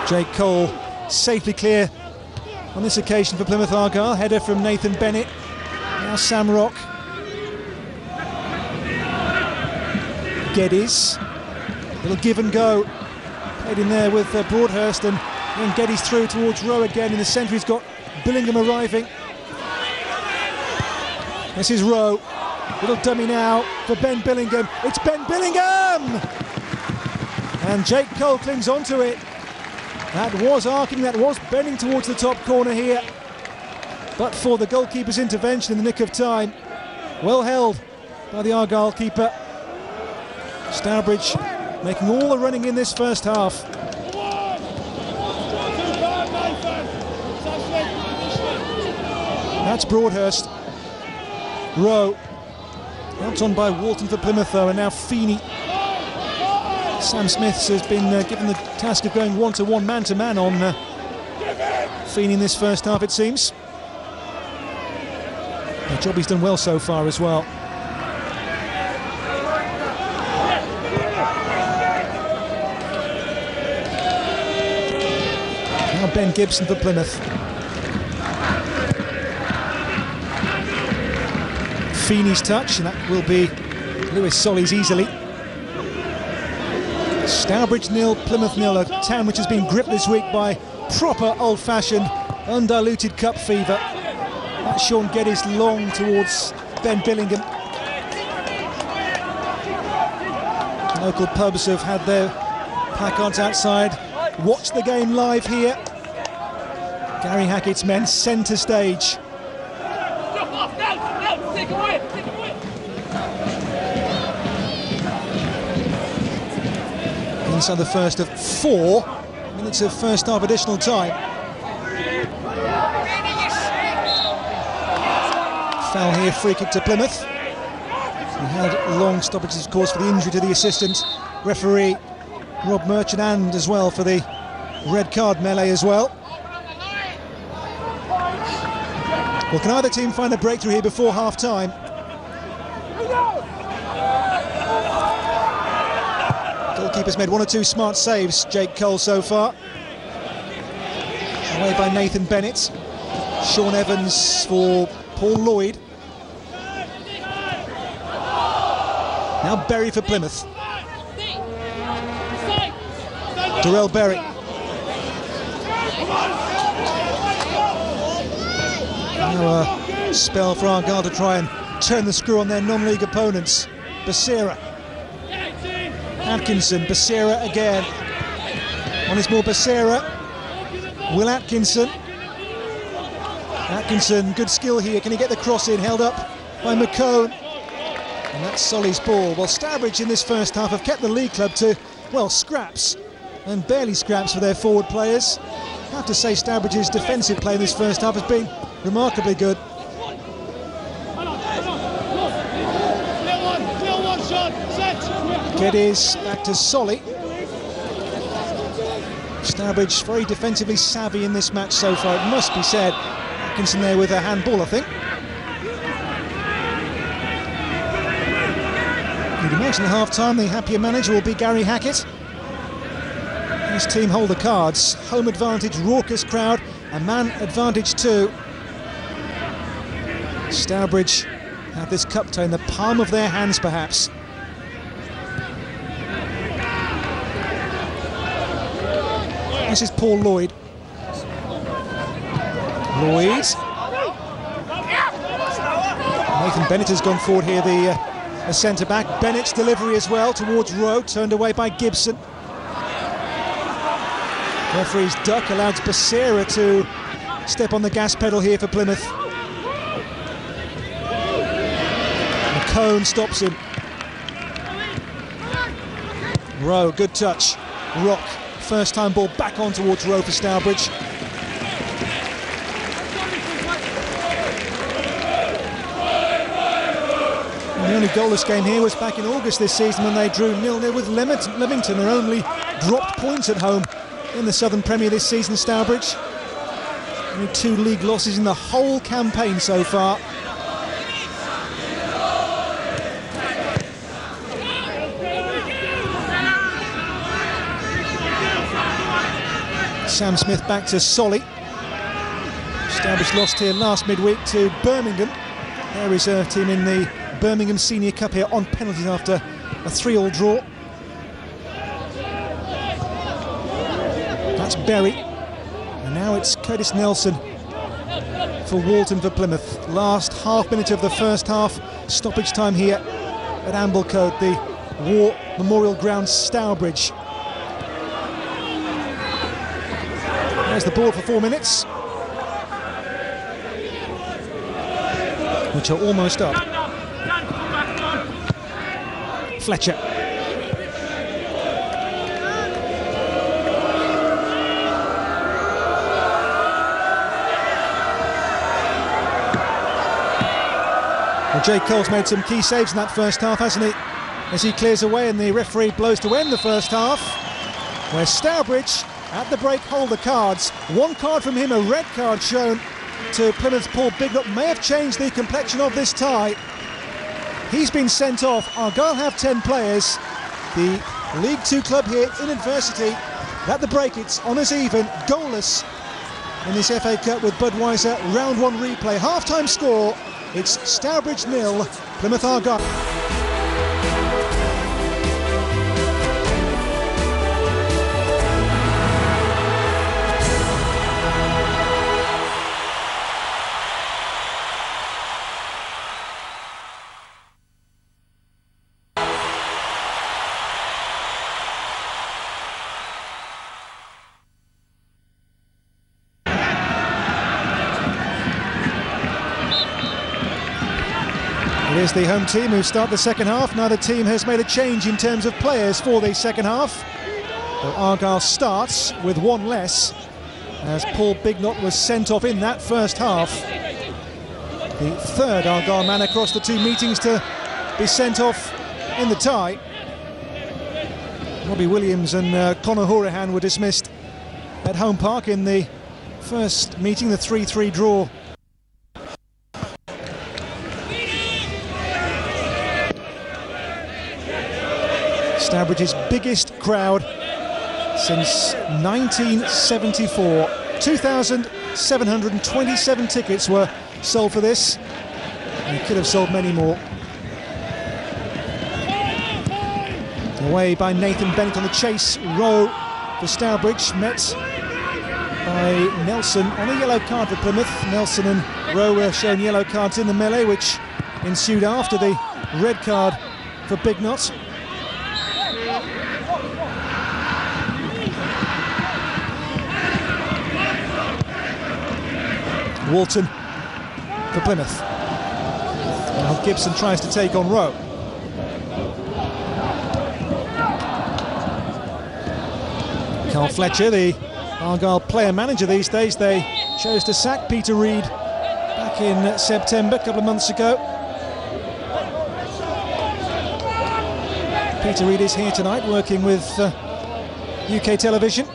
Jake Cole safely clear on this occasion for Plymouth Argyle. Header from Nathan Bennett. Now Sam Rock. Geddes. Little give and go. Played in there with Broadhurst, and then Geddes through towards Rowe again. In the centre he's got Billingham arriving. This is Rowe. Little dummy now for Ben Billingham. It's Ben Billingham! And Jake Cole clings onto it. That was arcing, that was bending towards the top corner here. But for the goalkeeper's intervention in the nick of time. Well held by the Argyle keeper. Stourbridge making all the running in this first half. That's Broadhurst. Rowe. Helped on by Walton for Plymouth though, and now Feeney. Sam Smith has been given the task of going one-to-one, man-to-man on Feeney in this first half, it seems. The job he's done well so far as well. Now Ben Gibson for Plymouth. Feeney's touch, and that will be Lewis Solly's easily. Stourbridge 0, Plymouth 0, a town which has been gripped this week by proper old-fashioned, undiluted cup fever. That's Sean Geddes long towards Ben Billingham. Local pubs have had their placards outside. Watch the game live here. Gary Hackett's men centre stage. Inside the first of 4 minutes of first half additional time. Foul here, free kick to Plymouth. We had long stoppages, of course, for the injury to the assistant referee Rob Merchant, and as well for the red card melee as well. Well, can either team find a breakthrough here before half-time? Goalkeeper's made 1 or 2 smart saves, Jake Cole so far. Away by Nathan Bennett. Sean Evans for Paul Lloyd. Now Berry for Plymouth. Darrell Berry. Now a spell for Argyle to try and turn the screw on their non-league opponents. Becerra. Atkinson, Becerra again. One is more Becerra. Will Atkinson. Atkinson, good skill here. Can he get the cross in? Held up by McCone. And that's Solly's ball. Well, Stourbridge in this first half have kept the league club to, well, scraps. And barely scraps for their forward players. I have to say Stourbridge's defensive play in this first half has been remarkably good. Geddes back to Solly. Stourbridge very defensively savvy in this match so far, it must be said. Atkinson there with a handball, I think. You'd imagine at half-time the happier manager will be Gary Hackett. His team hold the cards. Home advantage, raucous crowd, a man advantage too. Stourbridge have this cup toe in the palm of their hands perhaps. This is Paul Lloyd. Lloyd. Nathan Bennett has gone forward here, the centre-back. Bennett's delivery as well towards Rowe, turned away by Gibson. Referee's duck allows Becerra to step on the gas pedal here for Plymouth. McCone stops him. Rowe, good touch. Rock, first time ball back on towards Rowe for Stourbridge. And the only goalless game here was back in August this season when they drew 0-0 with Leamington. Their only dropped points at home in the Southern Premier this season, Stourbridge. Only 2 league losses in the whole campaign so far. Sam Smith back to Solly. Stourbridge lost here last midweek to Birmingham. Their reserve team in the Birmingham Senior Cup here on penalties after a 3-3 draw. That's Berry. And now it's Curtis Nelson for Walton for Plymouth. Last half minute of the first half. Stoppage time here at Amblecote, the War Memorial Ground, Stourbridge. There's the ball for 4 minutes, which are almost up. Fletcher. Well, Jake Cole's made some key saves in that first half, hasn't he? As he clears away and the referee blows to end the first half, where Stourbridge at the break hold the cards. 1 card from him, a red card shown to Plymouth's Paul Bignut, may have changed the complexion of this tie. He's been sent off. Argyle have 10 players. The League 2 club here in adversity. At the break it's on as even, goalless in this FA Cup with Budweiser. Round 1 replay. Half-time score, it's Stourbridge 0, Plymouth Argyle. It is the home team who start the second half. Neither team has made a change in terms of players for the second half. But Argyle starts with one less, as Paul Bignott was sent off in that first half. The third Argyle man across the two meetings to be sent off in the tie. Robbie Williams and Conor Hourihan were dismissed at Home Park in the first meeting, the 3-3 draw. Stourbridge's biggest crowd since 1974. 2,727 tickets were sold for this, and he could have sold many more. Away by Nathan Bennett on the chase. Rowe for Stourbridge, met by Nelson on a yellow card for Plymouth. Nelson and Rowe were shown yellow cards in the melee, which ensued after the red card for Bignott. Walton for Plymouth. Now Gibson tries to take on Rowe. Carl Fletcher, the Argyle player manager these days, they chose to sack Peter Reid back in September, a couple of months ago. Peter Reid is here tonight working with UK television.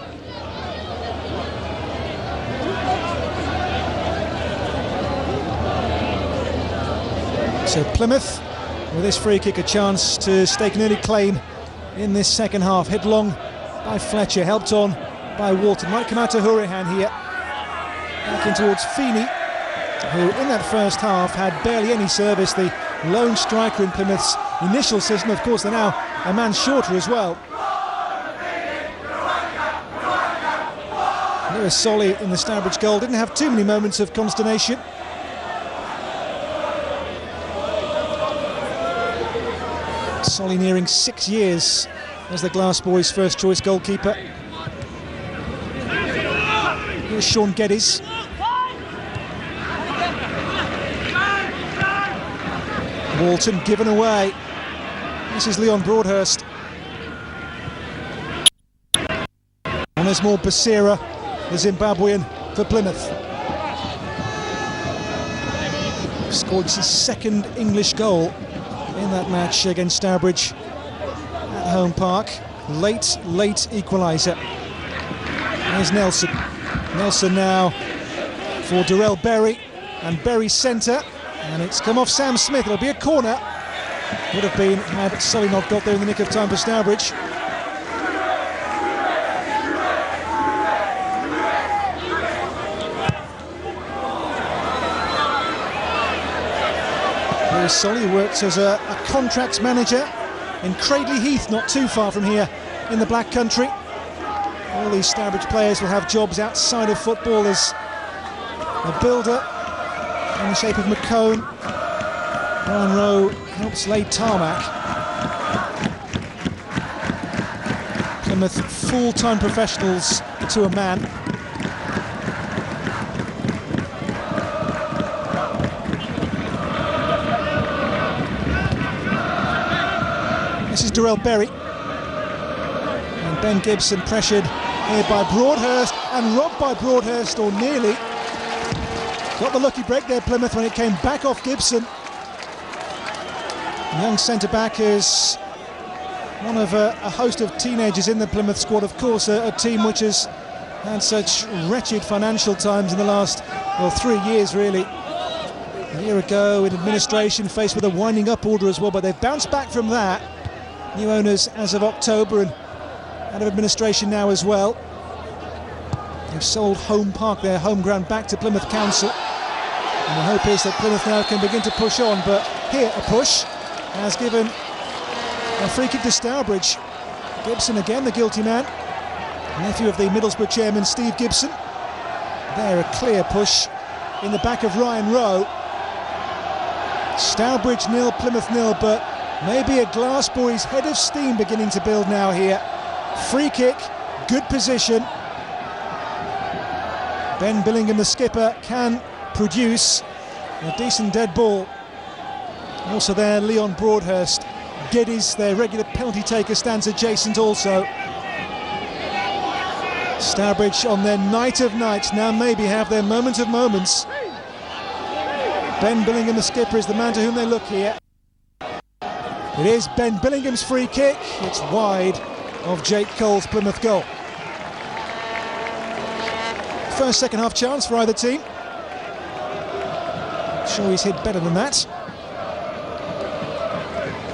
So Plymouth, with this free kick, a chance to stake an early claim in this second half. Hit long by Fletcher, helped on by Walton. Might come out to Hourihan here. Back in towards Feeney, who in that first half had barely any service. The lone striker in Plymouth's initial system. Of course, they're now a man shorter as well. Lewis Solly in the Stourbridge goal didn't have too many moments of consternation. Solly nearing 6 years as the Glass Boys' first choice goalkeeper. Here's Sean Geddes. Walton given away. This is Leon Broadhurst. And there's more Basira, the Zimbabwean, for Plymouth. Scored his second English goal in that match against Stourbridge at Home Park. Late equaliser. Here's Nelson. Nelson now for Darrell Berry, and Berry centre, and it's come off Sam Smith. It'll be a corner. Would have been had Solly not got there in the nick of time for Stourbridge. Lewis Solly works as a contracts manager in Cradley Heath, not too far from here in the Black Country. All these Stourbridge players will have jobs outside of football as a builder in the shape of McCone. Brian Rowe helps lay tarmac. Plymouth full-time professionals to a man. This is Darrell Berry, and Ben Gibson pressured here by Broadhurst and robbed by Broadhurst, or nearly. Got the lucky break there, Plymouth, when it came back off Gibson. Young centre-back is one of a host of teenagers in the Plymouth squad. Of course, a team which has had such wretched financial times in the last, 3 years really. A year ago in administration, faced with a winding up order as well, but they've bounced back from that. New owners as of October and out of administration now as well. They've sold Home Park, their home ground, back to Plymouth Council. And the hope is that Plymouth now can begin to push on, but here a push has given a free kick to Stourbridge. Gibson again, the guilty man. Nephew of the Middlesbrough chairman, Steve Gibson. There, a clear push in the back of Ryan Rowe. Stourbridge 0, Plymouth 0, but maybe a Glass Boys head of steam beginning to build now here. Free kick, good position. Ben Billingham, the skipper, can produce a decent dead ball. Also there, Leon Broadhurst. Geddes, their regular penalty taker, stands adjacent also. Stourbridge on their night of nights now maybe have their moment of moments. Ben Billingham, the skipper, is the man to whom they look here. It is Ben Billingham's free kick. It's wide of Jake Cole's Plymouth goal. First second half chance for either team. Sure, he's hit better than that.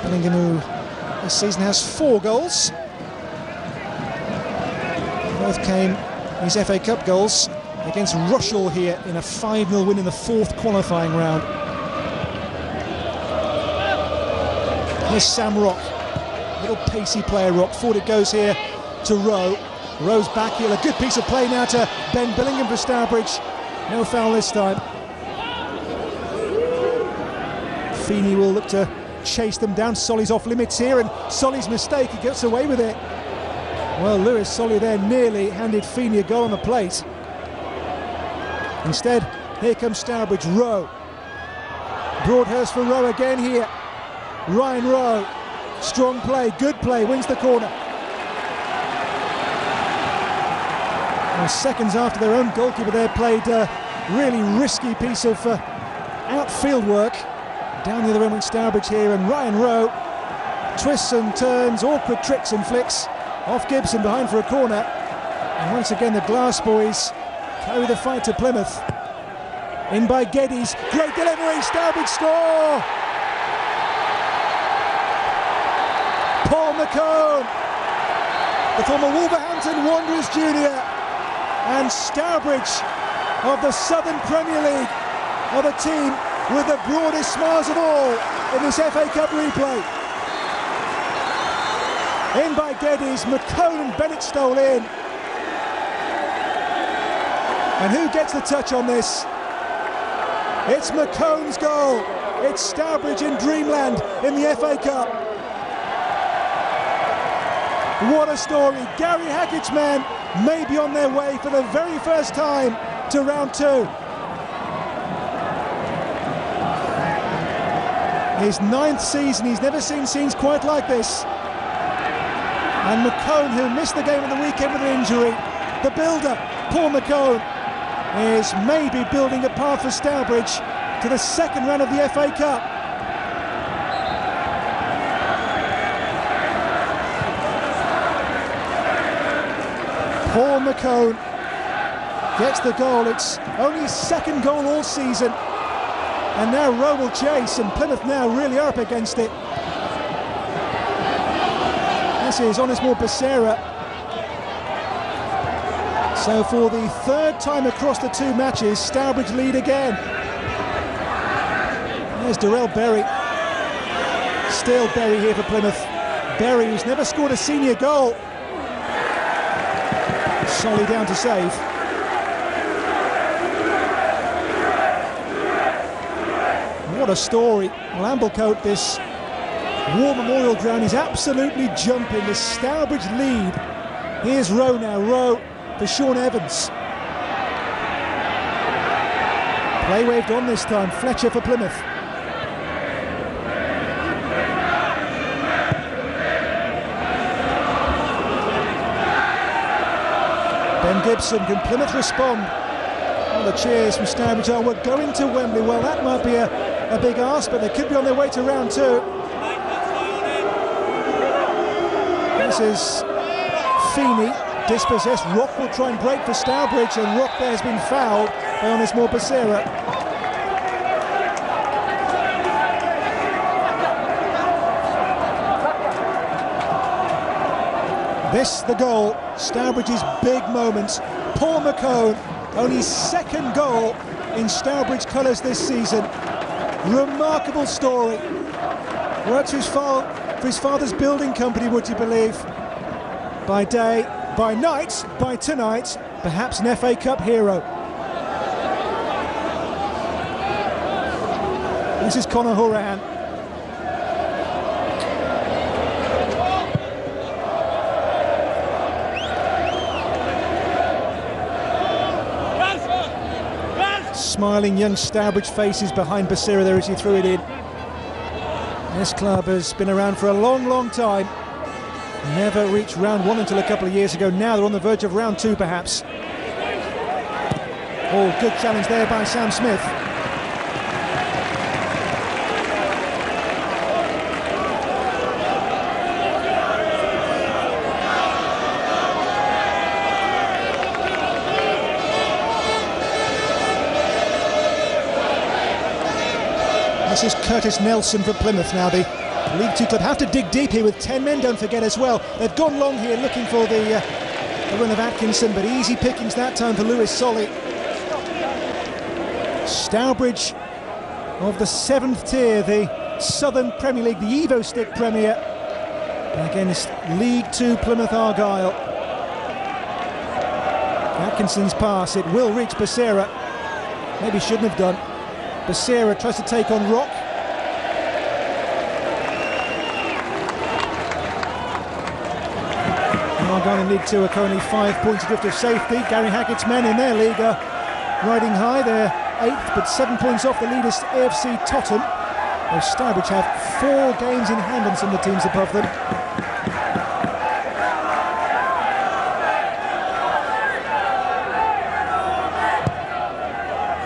Billingham, who this season has 4 goals. Both came his FA Cup goals against Rushall here in a 5-0 win in the 4th qualifying round. Here's Sam Rock, little pacey player Rock. Forward it goes here to Rowe. Rowe's back heel, a good piece of play now to Ben Billingham for Stourbridge. No foul this time. Feeney will look to chase them down. Solly's off limits here, and Solly's mistake, he gets away with it. Well, Lewis Solly there nearly handed Feeney a goal on the plate. Instead, here comes Stourbridge. Rowe. Broadhurst for Rowe again here. Ryan Rowe. Strong play, good play, wins the corner. Well, seconds after their own goalkeeper there played a really risky piece of outfield work. Down the other end went Stourbridge here, and Ryan Rowe twists and turns, awkward tricks and flicks off Gibson behind for a corner. And once again the Glass boys carry the fight to Plymouth. In by Geddes, great delivery, Stourbridge score! Paul McCone, the former Wolverhampton Wanderers junior, and Stourbridge of the Southern Premier League are the team with the broadest smiles of all in this FA Cup replay. In by Geddes, McCone and Bennett stole in. And who gets the touch on this? It's McCone's goal. It's Stourbridge in dreamland in the FA Cup. What a story. Gary Hackett's men may be on their way for the very first time to round 2. His 9th season, he's never seen scenes quite like this. And McCone, who missed the game of the weekend with an injury, the builder, Paul McCone, is maybe building a path for Stourbridge to the 2nd round of the FA Cup. Paul McCone gets the goal. It's only his 2nd goal all season. And now Rowe will chase, and Plymouth now really are up against it. This is Onesmo Becerra. So for the 3rd time across the 2 matches, Stourbridge lead again. There's Darrell Berry. Still Berry here for Plymouth. Berry, who's never scored a senior goal. Solly down to save. What a story. Well, Amblecote, this War Memorial Ground is absolutely jumping. The Stourbridge lead. Here's Rowe now. Rowe for Sean Evans. Play waved on this time. Fletcher for Plymouth. Ben Gibson, can Plymouth respond? Well, the cheers from Stourbridge are, we're going to Wembley. Well, that might be a big ask, but they could be on their way to round 2. This is Feeney, dispossessed. Rock will try and break for Stourbridge, and Rock there has been fouled by Onesmo Becerra. This, the goal, Stourbridge's big moment. Paul McCone, only his 2nd goal in Stourbridge colours this season. Remarkable story. Worked for his father's building company, would you believe? By day, by night, by tonight, perhaps an FA Cup hero. This is Conor Hourihane. Smiling young Stourbridge faces behind Becerra there as he threw it in. This club has been around for a long time. Never reached round one until a couple of years ago. Now they're on the verge of round two, perhaps. Oh, good challenge there by Sam Smith. This is Curtis Nelson for Plymouth now. The League Two club have to dig deep here with 10 men, don't forget, as well. They've gone long here looking for the run of Atkinson, but easy pickings that time for Lewis Solly. Stourbridge of the 7th tier, the Southern Premier League, the Evo Stick Premier, against League Two Plymouth Argyle. Atkinson's pass, it will reach Becerra. Maybe shouldn't have done. Becerra tries to take on Rock. Argyle in League Two are currently 5 points adrift of safety. Gary Hackett's men in their league are riding high. They're 8th, but 7 points off the leaders AFC Tottenham. Though Stourbridge have 4 games in hand on some of the teams above them.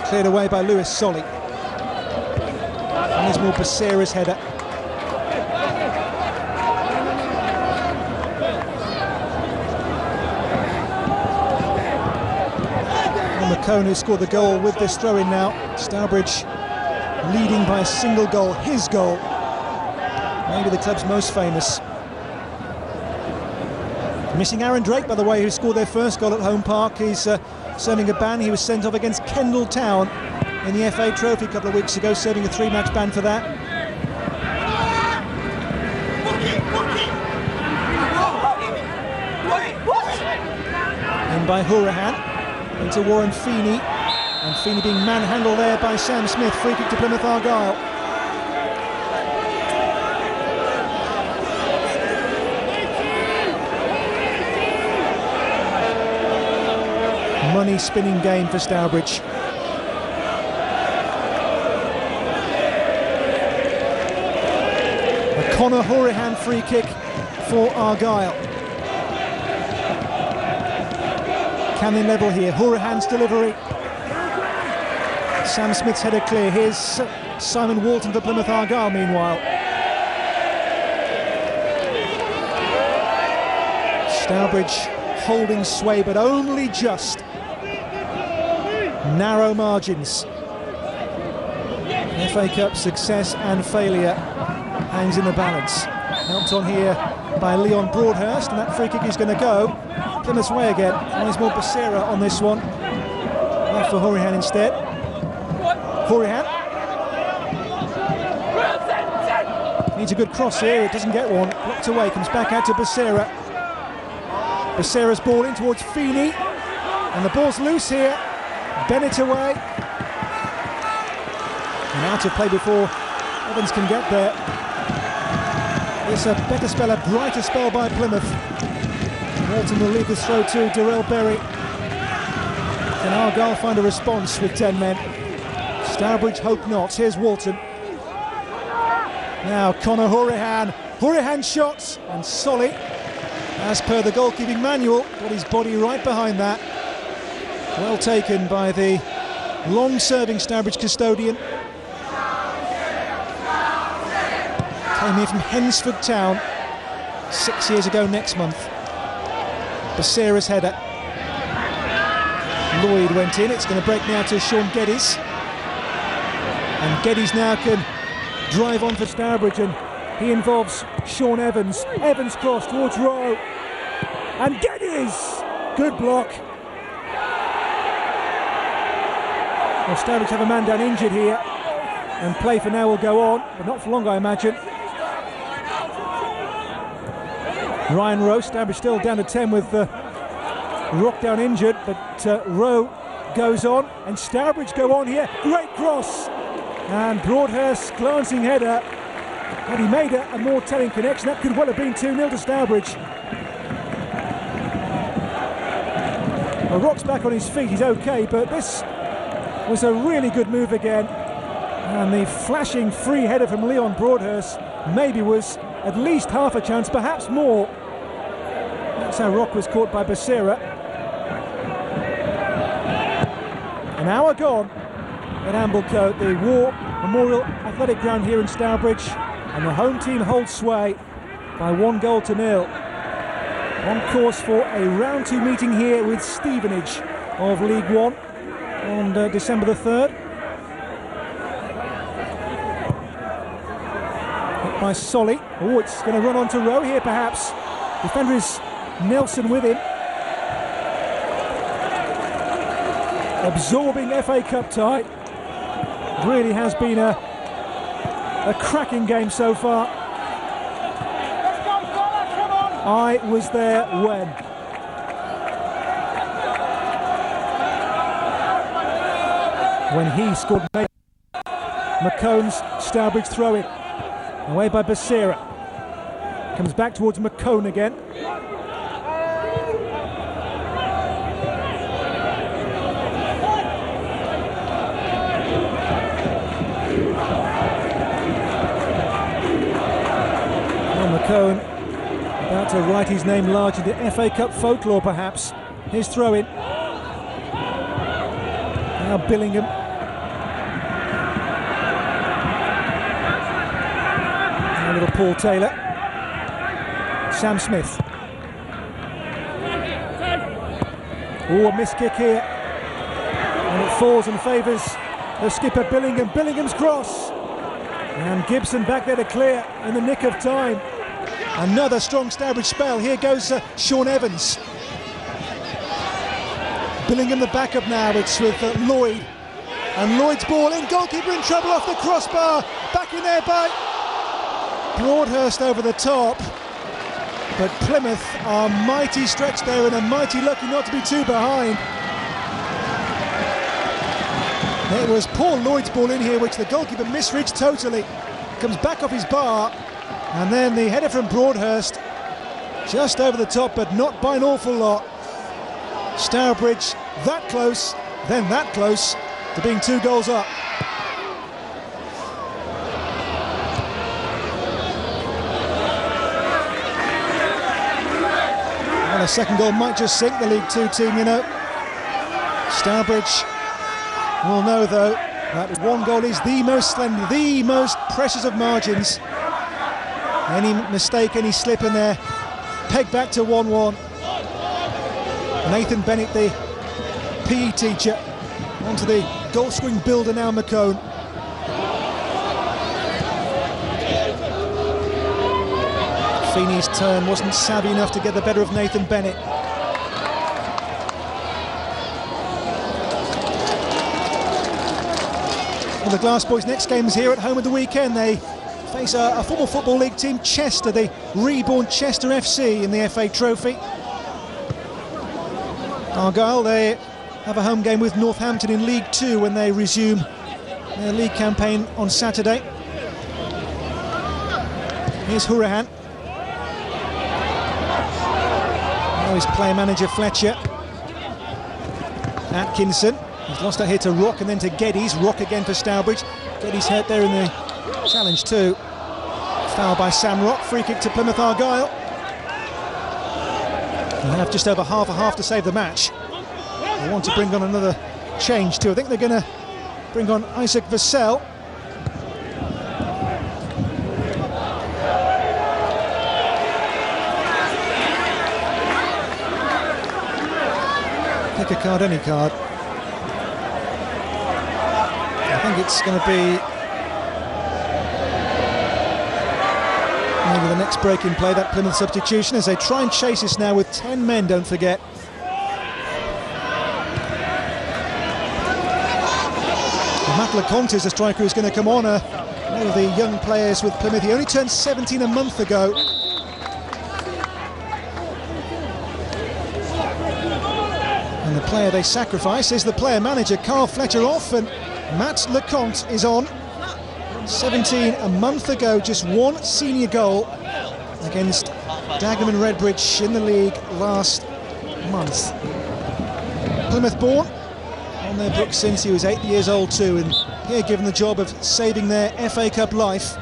Cleared away by Lewis Solly. And there's more Becerra's header. McCone, who scored the goal with this throw-in now. Stourbridge leading by a single goal, his goal. Maybe the club's most famous. Missing Aaron Drake, by the way, who scored their first goal at Home Park. He's serving a ban. He was sent off against Kendal Town in the FA Trophy a couple of weeks ago, serving a 3-match ban for that. In by Hourihan. Into Warren Feeney, and Feeney being manhandled there by Sam Smith. Free kick to Plymouth Argyle. Money spinning game for Stourbridge. A Conor Hourihan free kick for Argyle. Can they level here? Hourihan's delivery. Sam Smith's header clear. Here's Simon Walton for Plymouth Argyle meanwhile. Stourbridge holding sway, but only just. Narrow margins. FA Cup success and failure hangs in the balance. Helped on here by Leon Broadhurst, and that free kick is going to go Plymouth's way again. And there's more Becerra on this one. Left for Hourihan instead. Hourihan needs a good cross here. It doesn't get one. Blocked away. Comes back out to Becerra. Becerra's ball in towards Feeney, and the ball's loose here. Bennett away. And out of play before Evans can get there. It's a better spell, a brighter spell by Plymouth. Walton will leave the throw to Darrell Berry. Can Argyle find a response with 10 men? Stourbridge hope not. Here's Walton. Now Conor Hourihan. Hourihan shots, and Solly, as per the goalkeeping manual, got his body right behind that. Well taken by the long-serving Stourbridge custodian. Came here from Hensford Town 6 years ago next month. Becerra's header. Lloyd went in. It's going to break now to Sean Geddes. And Geddes now can drive on for Stourbridge, and he involves Sean Evans. Evans cross towards Rowe. And Geddes! Good block. Well, Stourbridge have a man down injured here, and play for now will go on, but not for long, I imagine. Ryan Rowe, Stourbridge still down to 10 with Rock down injured, but Rowe goes on, and Stourbridge go on here. Great cross, and Broadhurst's glancing header. Had he made a more telling connection, that could well have been 2-0 to Stourbridge. Well, Rock's back on his feet, he's okay, but this was a really good move again. And the flashing free header from Leon Broadhurst maybe was at least half a chance, perhaps more. That's how Rock was caught by Becerra. An hour gone at Amblecote, the War Memorial Athletic Ground here in Stourbridge, and the home team holds sway by 1-0. On course for a round 2 meeting here with Stevenage of League One on December the 3rd. Hit by Solly. Oh, it's going to run onto Rowe here perhaps. Defender is Nelson with him. Absorbing FA Cup tie. Really has been a cracking game so far. I was there when. When he scored. McCone's Stourbridge throw-in. Away by Becerra. Comes back towards McCone again. McCone about to write his name large into FA Cup folklore perhaps. His throw-in. Now Billingham. Now little Paul Taylor. Sam Smith. Oh, a missed kick here. And it falls and favours the skipper Billingham. Billingham's cross. And Gibson back there to clear in the nick of time. Another strong Stourbridge spell. Here goes Sean Evans. Billingham the backup now. It's with Lloyd. And Lloyd's ball in. Goalkeeper in trouble off the crossbar. Back in there by Broadhurst over the top. But Plymouth are mighty stretched there and are mighty lucky not to be too behind. It was Paul Lloyd's ball in here which the goalkeeper misreached totally. Comes back off his bar. And then the header from Broadhurst, just over the top, but not by an awful lot. Stourbridge that close, then that close to being 2 goals up. Well, a second goal might just sink the League Two team, you know. Stourbridge will know, though, that 1 goal is the most slender, the most precious of margins. Any mistake, any slip in there, pegged back to 1-1. Nathan Bennett, the PE teacher, onto the goal-scoring builder now, McCone. Feeney's turn wasn't savvy enough to get the better of Nathan Bennett. Well, the Glass Boys' next game is here at home at the weekend. They face a former Football League team, Chester, the reborn Chester FC in the FA Trophy. Argyle, they have a home game with Northampton in League Two when they resume their league campaign on Saturday. Here's Hourahan. Now his player manager Fletcher. Atkinson. He's lost that here to Rock and then to Geddes. Rock again for Stourbridge. Geddes hurt there in the challenge too. Foul by Sam Rock. Free kick to Plymouth Argyle. They have just over half a half to save the match. They want to bring on another change too. I think they're going to bring on Isaac Vassell. Pick a card, any card. I think it's going to be maybe the next break in play, that Plymouth substitution, as they try and chase this now with 10 men, don't forget. Matt LeConte is the striker who's going to come on, one of the young players with Plymouth. He only turned 17 a month ago. And the player they sacrifice is the player manager, Carl Fletcher, off, and Matt LeConte is on. 17 a month ago, just 1 senior goal against Dagenham and Redbridge in the league last month. Plymouth born, on their books since he was 8 years old too, and here given the job of saving their FA Cup life.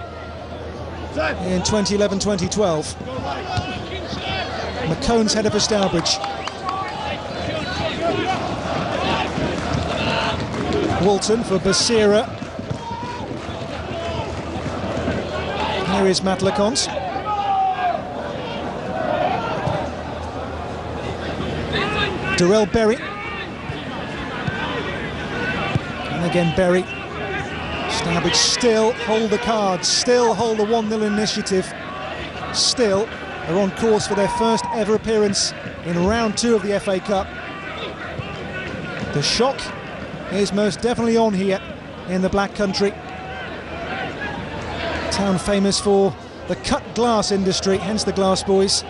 in 2011-2012. McCone's header for Stourbridge. Walton for Basira. Here is Matt Leconte. Darrell Berry. And again Berry. Stourbridge still hold the cards, still hold the 1-0 initiative. Still are on course for their first ever appearance in round 2 of the FA Cup. The shock is most definitely on here in the Black Country. Town famous for the cut glass industry, hence the Glass Boys.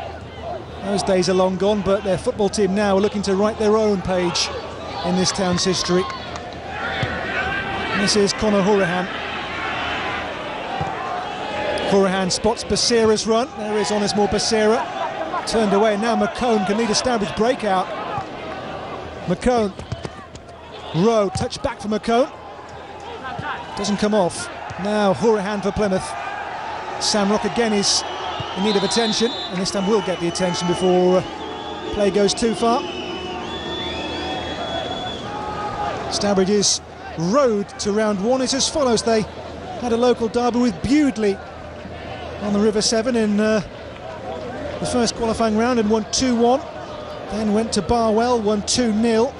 Those days are long gone, but their football team now are looking to write their own page in this town's history. This is Conor Hourihane. Hourihane spots Basira's run. There is Onesmore Basira. Turned away, now McCone can lead a Stourbridge breakout. McCone. Rowe, touch back for McCone. Doesn't come off. Now Hourihane for Plymouth. Sam Rock again is in need of attention, and this time will get the attention before play goes too far. Stourbridge's road to round 1 is as follows. They had a local derby with Bewdley on the River Severn in the first qualifying round and won 2-1. Then went to Barwell, won 2-0.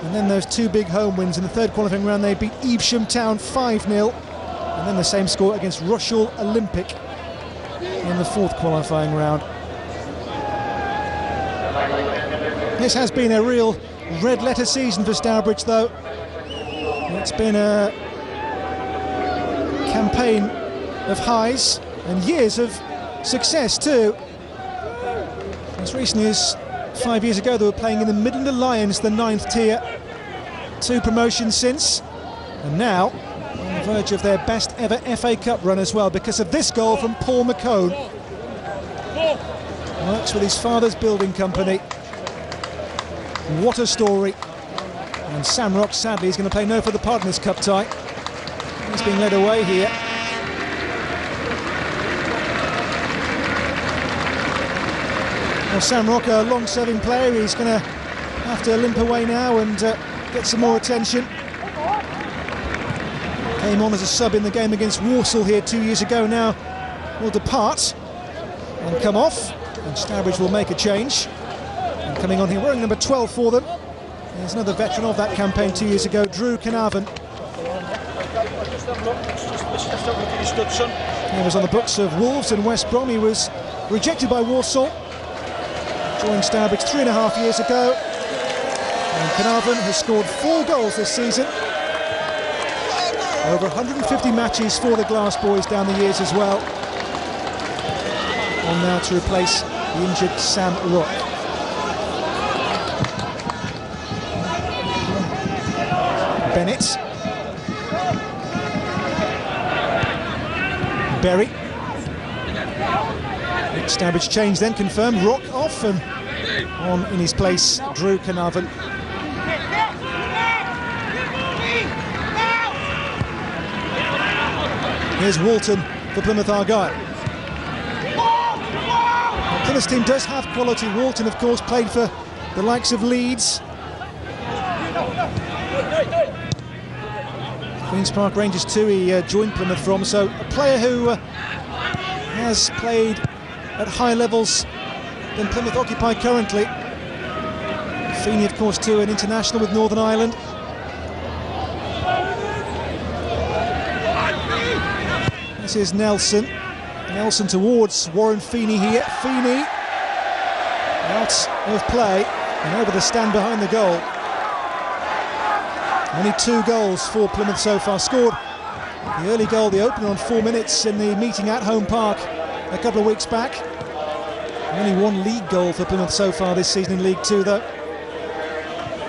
And then those 2 big home wins. In the third qualifying round they beat Evesham Town 5-0. And then the same score against Rushall Olympic in the fourth qualifying round. This has been a real red letter season for Stourbridge though. It's been a campaign of highs and years of success too. As recently as 5 years ago they were playing in the Midland Alliance, the 9th tier. 2 promotions since, and now on the verge of their best ever FA Cup run as well because of this goal from Paul McCone. Works with his father's building company. What a story. And Sam Rock sadly is going to play no further part in this cup tie. He's being led away here. Well, Sam Rock, a long-serving player, he's going to have to limp away now and get some more attention. Came on as a sub in the game against Walsall here 2 years ago, now will depart and come off, and Stourbridge will make a change. And coming on here, wearing number 12 for them, there's another veteran of that campaign 2 years ago, Drew Carnarvon. He was on the books of Wolves and West Brom. He was rejected by Walsall, joined Stourbridge 3.5 years ago. And Carnarvon has scored 4 goals this season. Over 150 matches for the Glass Boys down the years as well. On now to replace the injured Sam Rock. Bennett. Berry. Stourbridge change then confirmed. Rock off and on in his place Drew Carnarvon. Here's Walton for Plymouth Argyle. Plymouth's team does have quality. Walton, of course, played for the likes of Leeds, Queen's Park Rangers too. He joined Plymouth from, so a player who has played at higher levels than Plymouth occupy currently. Feeney, of course, too, an international with Northern Ireland. This is Nelson. Nelson towards Warren Feeney here. Feeney out of play and over the stand behind the goal. Only 2 goals for Plymouth so far. Scored the early goal, the opener, on 4 minutes in the meeting at Home Park a couple of weeks back. Only 1 league goal for Plymouth so far this season in League 2 though.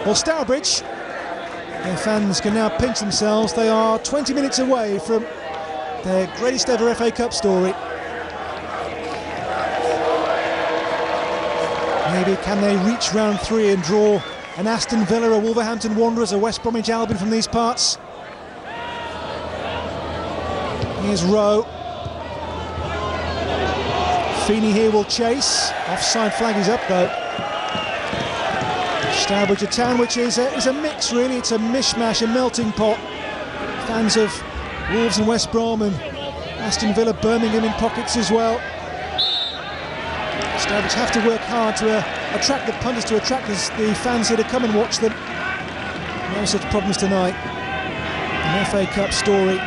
Well, Stourbridge, their fans can now pinch themselves. They are 20 minutes away from their greatest ever FA Cup story. Maybe can they reach round 3 and draw an Aston Villa, a Wolverhampton Wanderers, a West Bromwich Albion from these parts? Here's Rowe. Feeney here will chase. Offside flag is up though. Stourbridge, a town which is a mix really. It's a mishmash, a melting pot. Fans of Wolves and West Brom and Aston Villa, Birmingham in pockets as well. Stourbridge have to work hard to attract the punters, to attract the fans here to come and watch them. No such problems tonight. An FA Cup story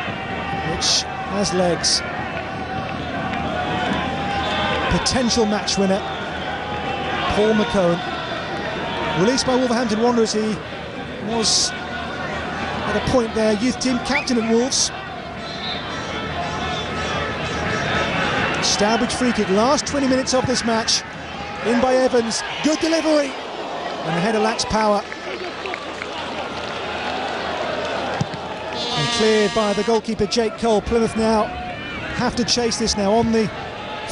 which has legs. Potential match winner, Paul McCone. Released by Wolverhampton Wanderers, he was at a point there youth team captain at Wolves. Stourbridge free kick, last 20 minutes of this match. In by Evans, good delivery, and the header lacks power. And cleared by the goalkeeper Jake Cole. Plymouth now have to chase this now on the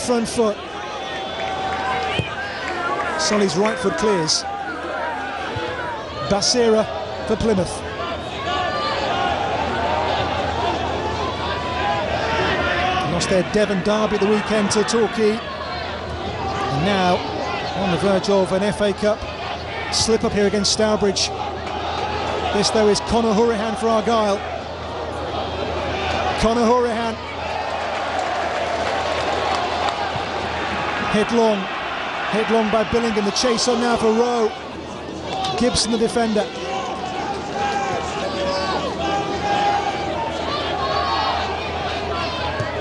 front foot. Solly's right foot clears. Basira for Plymouth. Lost their Devon derby at the weekend to Torquay. And now on the verge of an FA Cup slip up here against Stourbridge. This though is Conor Hourihane for Argyle. Conor Hourihane. Headlong by Billingham. The chase on now for Rowe. Gibson the defender.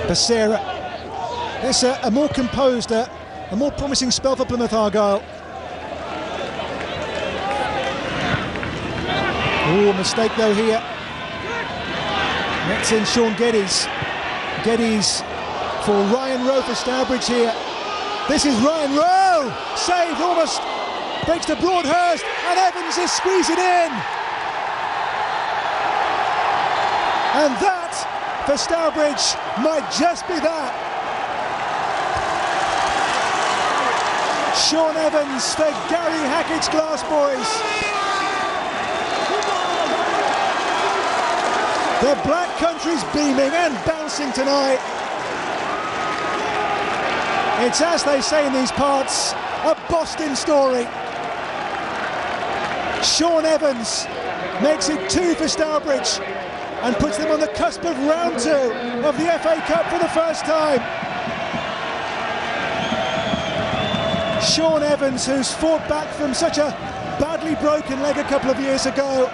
Basira. It's a more composed, a more promising spell for Plymouth Argyle. Oh, mistake though here. That's in Sean Geddes. Geddes for Ryan Rowe for Stourbridge here. This is Ryan Rowe! Saved, almost breaks to Broadhurst, and Evans is squeezing in! And that, for Stourbridge, might just be that. Sean Evans for Gary Hackett's Glass Boys. The Black Country's beaming and bouncing tonight. It's, as they say in these parts, a Boston story. Sean Evans makes it 2 for Stourbridge and puts them on the cusp of round 2 of the FA Cup for the first time. Sean Evans, who's fought back from such a badly broken leg a couple of years ago,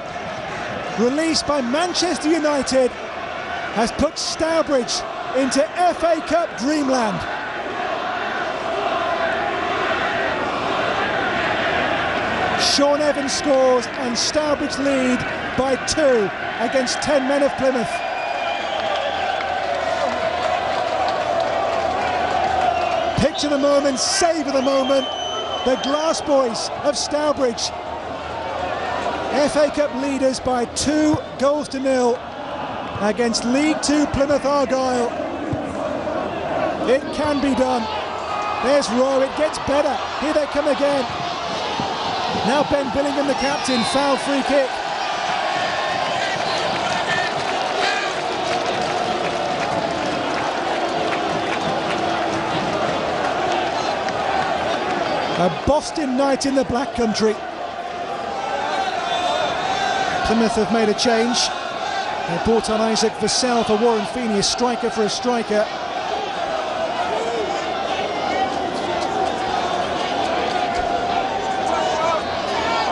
released by Manchester United, has put Stourbridge into FA Cup dreamland. Sean Evans scores and Stourbridge lead by 2 against 10 men of Plymouth. Picture the moment, savour the moment. The Glass Boys of Stourbridge, FA Cup leaders by 2-0 against League 2 Plymouth Argyle. It can be done. There's Rowe, it gets better. Here they come again. Now Ben Billingham, the captain, foul free kick. A Boston night in the Black Country. Plymouth have made a change. They brought on Isaac Vassell for Warren Feeney, a striker for a striker.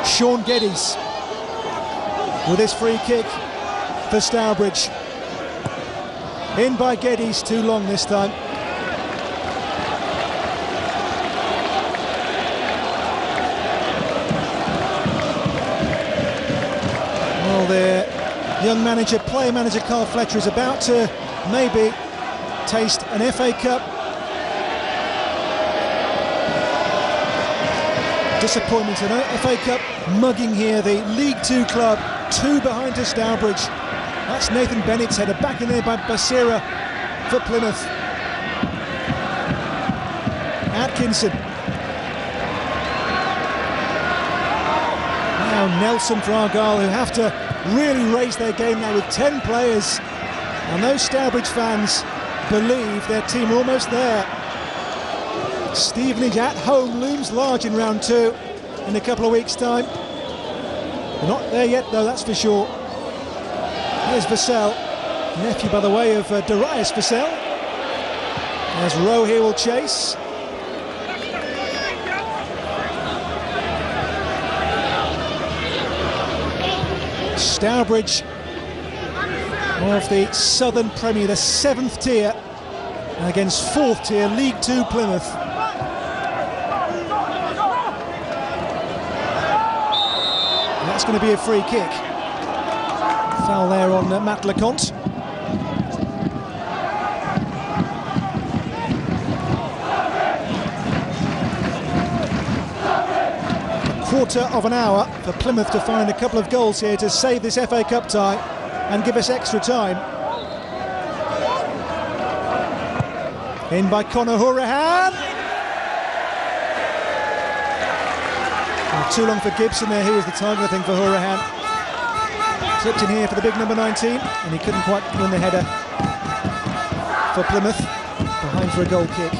Sean Geddes with his free kick for Stourbridge. In by Geddes, too long this time. Well, their young player manager Carl Fletcher is about to maybe taste an FA Cup disappointment, an FA Cup mugging here. The League 2 club, 2 behind to Stourbridge. That's Nathan Bennett's header, back in there by Basira for Plymouth. Atkinson. Now Nelson for Argyle, who have to really raise their game now with 10 players. And those Stourbridge fans believe their team are almost there. Stevenage at home looms large in round 2 in a couple of weeks' time. They're not there yet, though, that's for sure. Here's Vassell, nephew, by the way, of Darius Vassell. As Rowe here will chase. Stourbridge of the Southern Premier, the 7th tier, against 4th tier League 2 Plymouth. And that's going to be a free kick. Foul there on Matt Leconte. Quarter of an hour for Plymouth to find a couple of goals here to save this FA Cup tie and give us extra time. In by Conor Hourihane. Too long for Gibson there, he was the target I think for Hourihane. Slipped in here for the big number 19 and he couldn't quite win the header for Plymouth. Behind for a goal kick.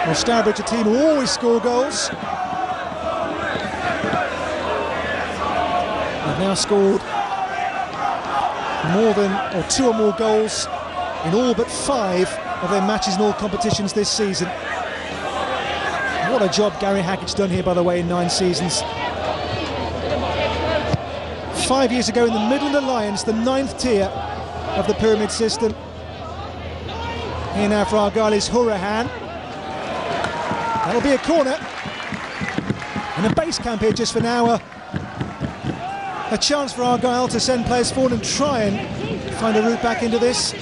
Well, Stourbridge, a team who always score goals. They've now scored more than, or 2 or more goals in all but 5 of their matches in all competitions this season. What a job Gary Hackett's done here, by the way, in 9 seasons. 5 years ago in the Midland Alliance, the 9th tier of the pyramid system. Here now for Argyle is Hourihane. That'll be a corner. And a base camp here just for now. A chance for Argyle to send players forward and try and find a route back into this.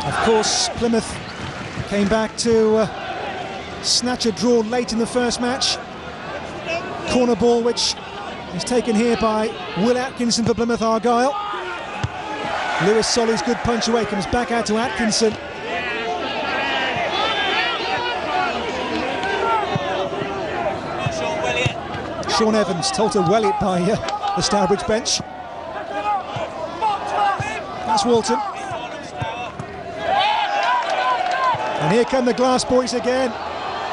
Of course, Plymouth came back to snatch a draw late in the first match. Corner ball which is taken here by Will Atkinson for Plymouth Argyle. Lewis Solly's good punch away, comes back out to Atkinson. Sean Evans told to well it by the Stourbridge bench. That's Walton. And here come the Glass boys again.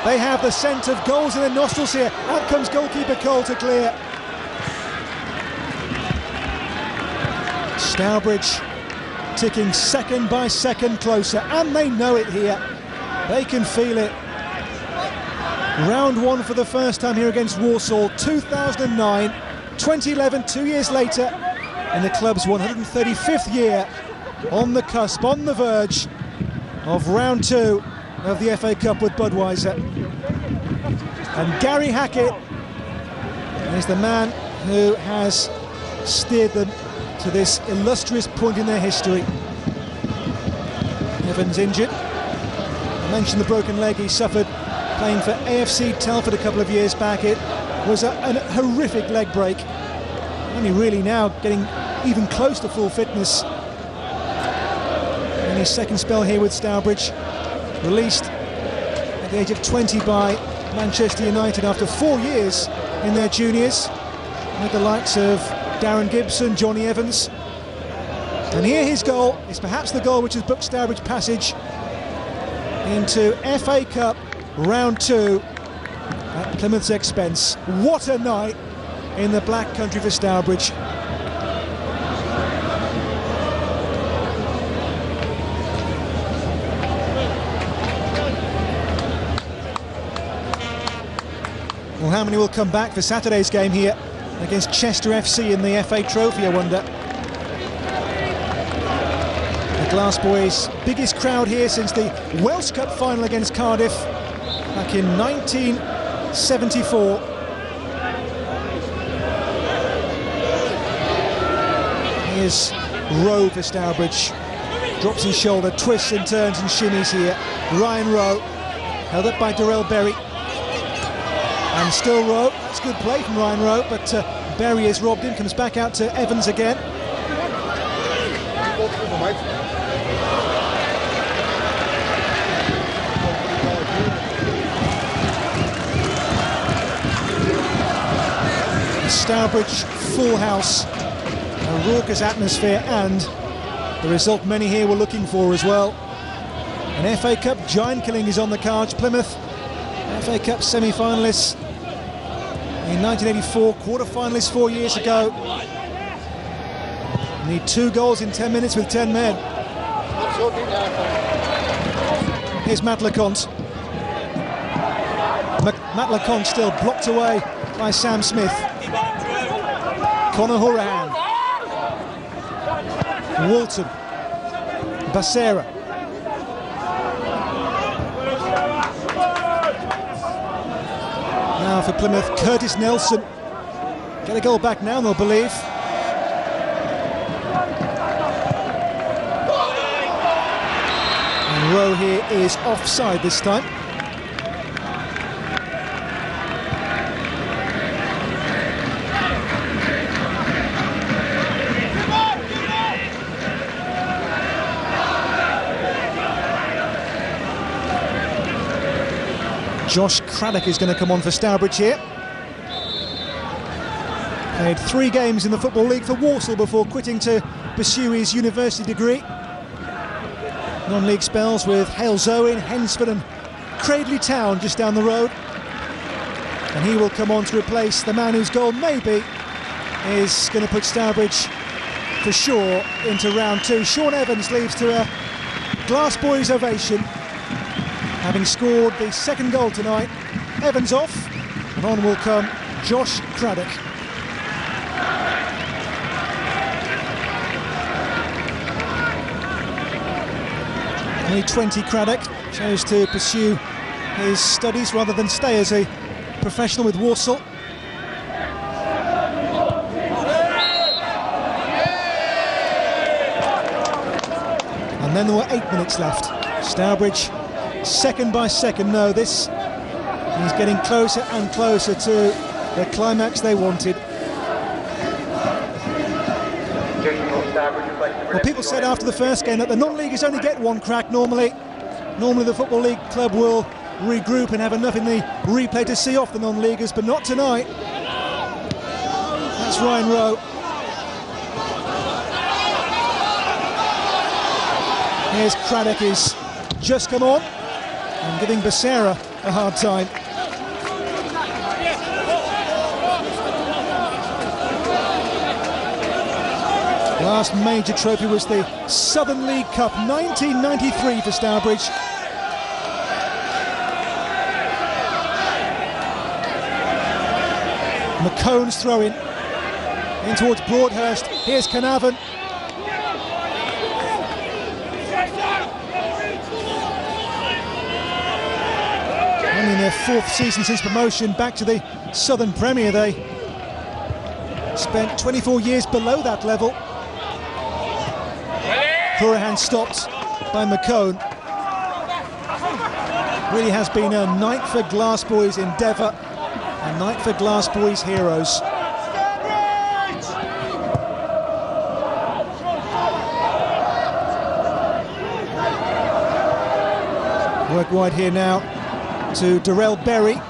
They have the scent of goals in their nostrils here. Out comes goalkeeper Cole to clear. Stourbridge ticking second by second closer, and they know it here. They can feel it. Round 1 for the first time here against Walsall, 2009, 2011, 2 years later, in the club's 135th year, on the cusp, on the verge of round 2 of the FA Cup with Budweiser. And Gary Hackett is the man who has steered them to this illustrious point in their history. Evans injured. I mentioned the broken leg he suffered playing for AFC Telford a couple of years back. It was a horrific leg break. Only really now getting even close to full fitness. In his second spell here with Stourbridge, released at the age of 20 by Manchester United after 4 years in their juniors, with the likes of Darren Gibson, Johnny Evans. And here his goal is perhaps the goal which has booked Stourbridge passage into FA Cup round 2 at Plymouth's expense. What a night in the Black Country for Stourbridge. Well, how many will come back for Saturday's game here against Chester FC in the FA Trophy, I wonder? The Glass Boys' biggest crowd here since the Welsh Cup final against Cardiff back in 1974. Here's Rowe for Stourbridge. Drops his shoulder, twists and turns and shimmies here. Ryan Rowe, held up by Darrell Berry. And still Rowe. That's good play from Ryan Rowe, but Berry has robbed him. Comes back out to Evans again. Stourbridge full house, a raucous atmosphere, and The result many here were looking for as well. An FA Cup giant killing is on the cards. Plymouth, FA Cup semi-finalists in 1984, quarter-finalists 4 years ago. Need 2 goals in 10 minutes with 10 men. Here's Matt Lecomte. Matt Lecomte still blocked away by Sam Smith. Conor Hourihane. Walton. Becerra. Now for Plymouth, Curtis Nelson. Get a goal back now, they'll believe. And Rowe here is offside this time. Josh Craddock is going to come on for Stourbridge here. Played 3 games in the Football League for Walsall before quitting to pursue his university degree. Non-league spells with Hales Owen, Hensford and Cradley Town just down the road. And he will come on to replace the man whose goal maybe is going to put Stourbridge for sure into round 2. Sean Evans leaves to a Glass Boys ovation, having scored the 2nd goal tonight. Evans off, and on will come Josh Craddock. Only 20, Craddock chose to pursue his studies rather than stay as a professional with Walsall. And then there were 8 minutes left. Stourbridge, second by second, no, this is getting closer and closer to the climax they wanted. Well, people said after the first game that the non-leaguers only get 1 crack normally. Normally the Football League club will regroup and have enough in the replay to see off the non-leaguers, but not tonight. That's Ryan Rowe. Here's Craddock, is just come on and giving Becerra a hard time. Last major trophy was the Southern League Cup, 1993 for Stourbridge. McCone's throw in towards Broadhurst. Here's Carnarvon. Only in their 4th season since promotion back to the Southern Premier. They spent 24 years below that level. Hourihane stopped by McCone. Really has been a night for Glass Boys endeavour, a night for Glass Boys heroes. Work wide here now to Darrell Berry,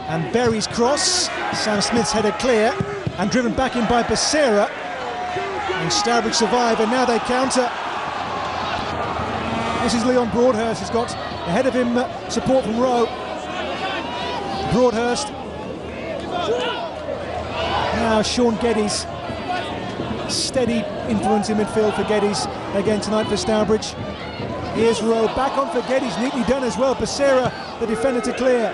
and Berry's cross, Sam Smith's header clear and driven back in by Becerra, and Stourbridge survive, and now they counter. This is Leon Broadhurst, who's got ahead of him support from Rowe. Broadhurst. Now Sean Geddes. Steady influence in midfield for Geddes again tonight for Stourbridge. Here's Rowe, back on for Geddes, neatly done as well. Becerra, the defender, to clear.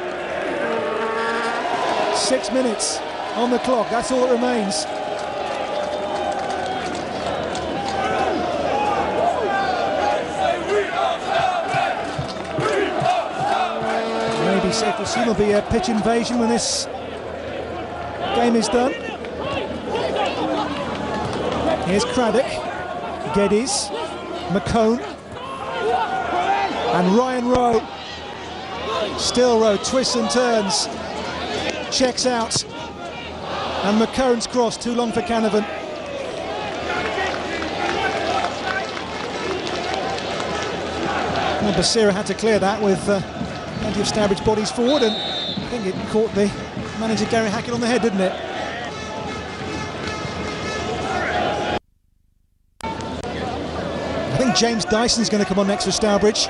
6 minutes on the clock, that's all that remains. Maybe safe to assume there'll be a pitch invasion when this game is done. Here's Craddock, Geddes, McCone, and Ryan Rowe. Still Rowe twists and turns, checks out, and McCone's cross too long for Carnarvon. Well, Becerra had to clear that with plenty of Stourbridge bodies forward, and I think it caught the manager Gary Hackett on the head, didn't it? James Dyson's going to come on next for Stourbridge.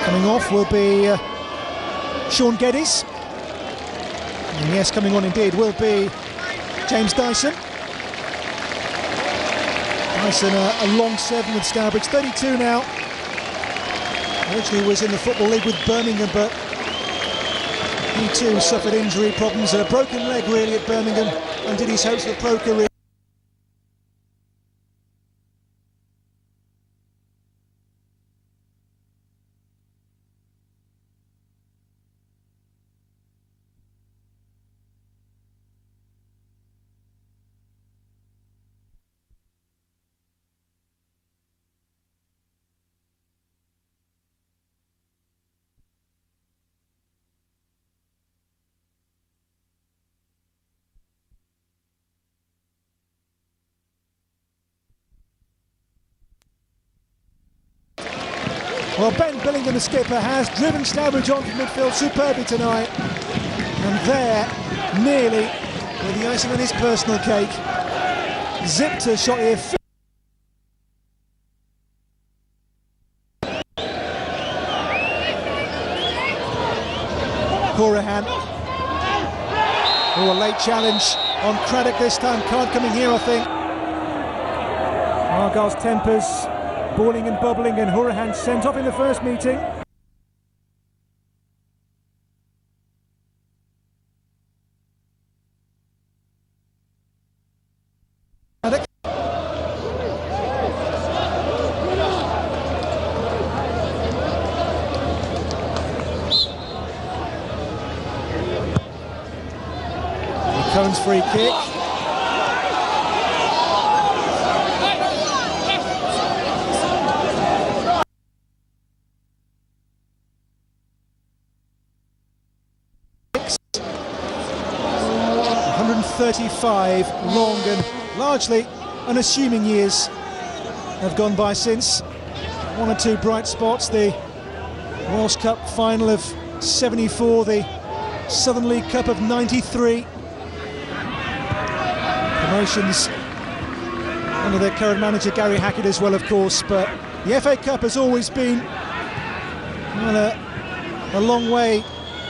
Coming off will be Sean Geddes. And yes, coming on indeed will be James Dyson. Dyson, a long 7 with Stourbridge, 32 now. Originally was in the Football League with Birmingham, but he too suffered injury problems, a broken leg really at Birmingham, and did his hopes for a pro career. Well, Ben Billingham, the skipper, has driven Stourbridge on from midfield superbly tonight. And there, nearly, with the icing on his personal cake, zipped a shot here. Horahan. Oh, a late challenge on Craddock this time. Can't come in here, I think. Argyle's tempers boiling and bubbling, and Horahan sent off in the first meeting. Cohen's free kick. .135 long and largely unassuming years have gone by since. One or two bright spots, the Welsh Cup final of '74, the Southern League Cup of '93. Promotions under their current manager Gary Hackett as well, of course, but the FA Cup has always been a long way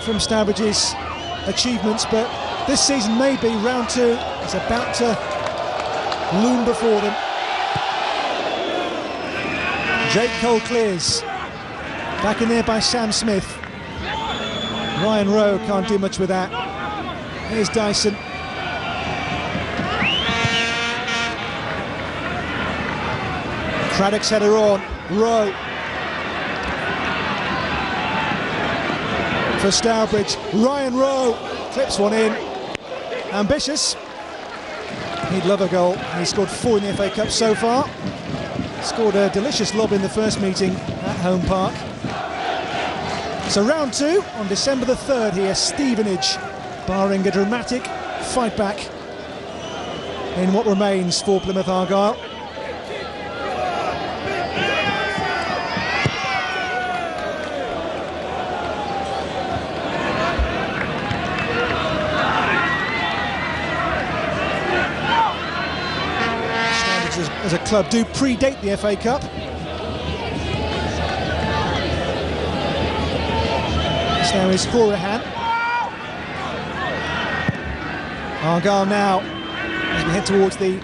from Stourbridge's achievements, but this season maybe round 2 is about to loom before them. Jake Cole clears, back in there by Sam Smith. Ryan Rowe can't do much with that. Here's Dyson. Craddock's header on, Rowe. For Stourbridge, Ryan Rowe clips one in. Ambitious. He'd love a goal. He scored 4 in the FA Cup so far. Scored a delicious lob in the first meeting at Home Park. So round 2 on December the 3rd here, Stevenage, barring a dramatic fight back in what remains for Plymouth Argyle. As a club do predate the FA Cup. This now is Horahan. Argyle now, as we head towards the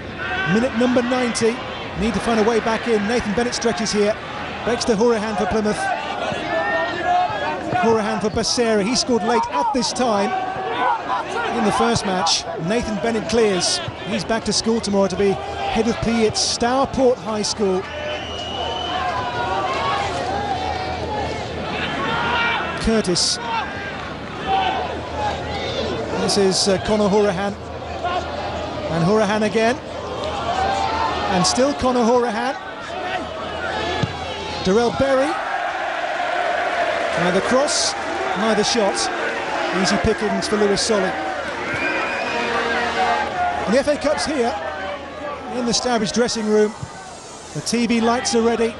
minute number 90, need to find a way back in. Nathan Bennett stretches here, breaks to Horahan for Plymouth. Horahan for Becerra. He scored late at this time in the first match. Nathan Bennett clears. He's back to school tomorrow to be head of PE at Stourport High School. Curtis. This is Conor Horahan. And Horahan again. And still Conor Horahan. Darrell Berry. Neither cross, neither shot. Easy pickings for Lewis Solly. And the FA Cup's here in the Stourbridge dressing room. The TV lights are ready.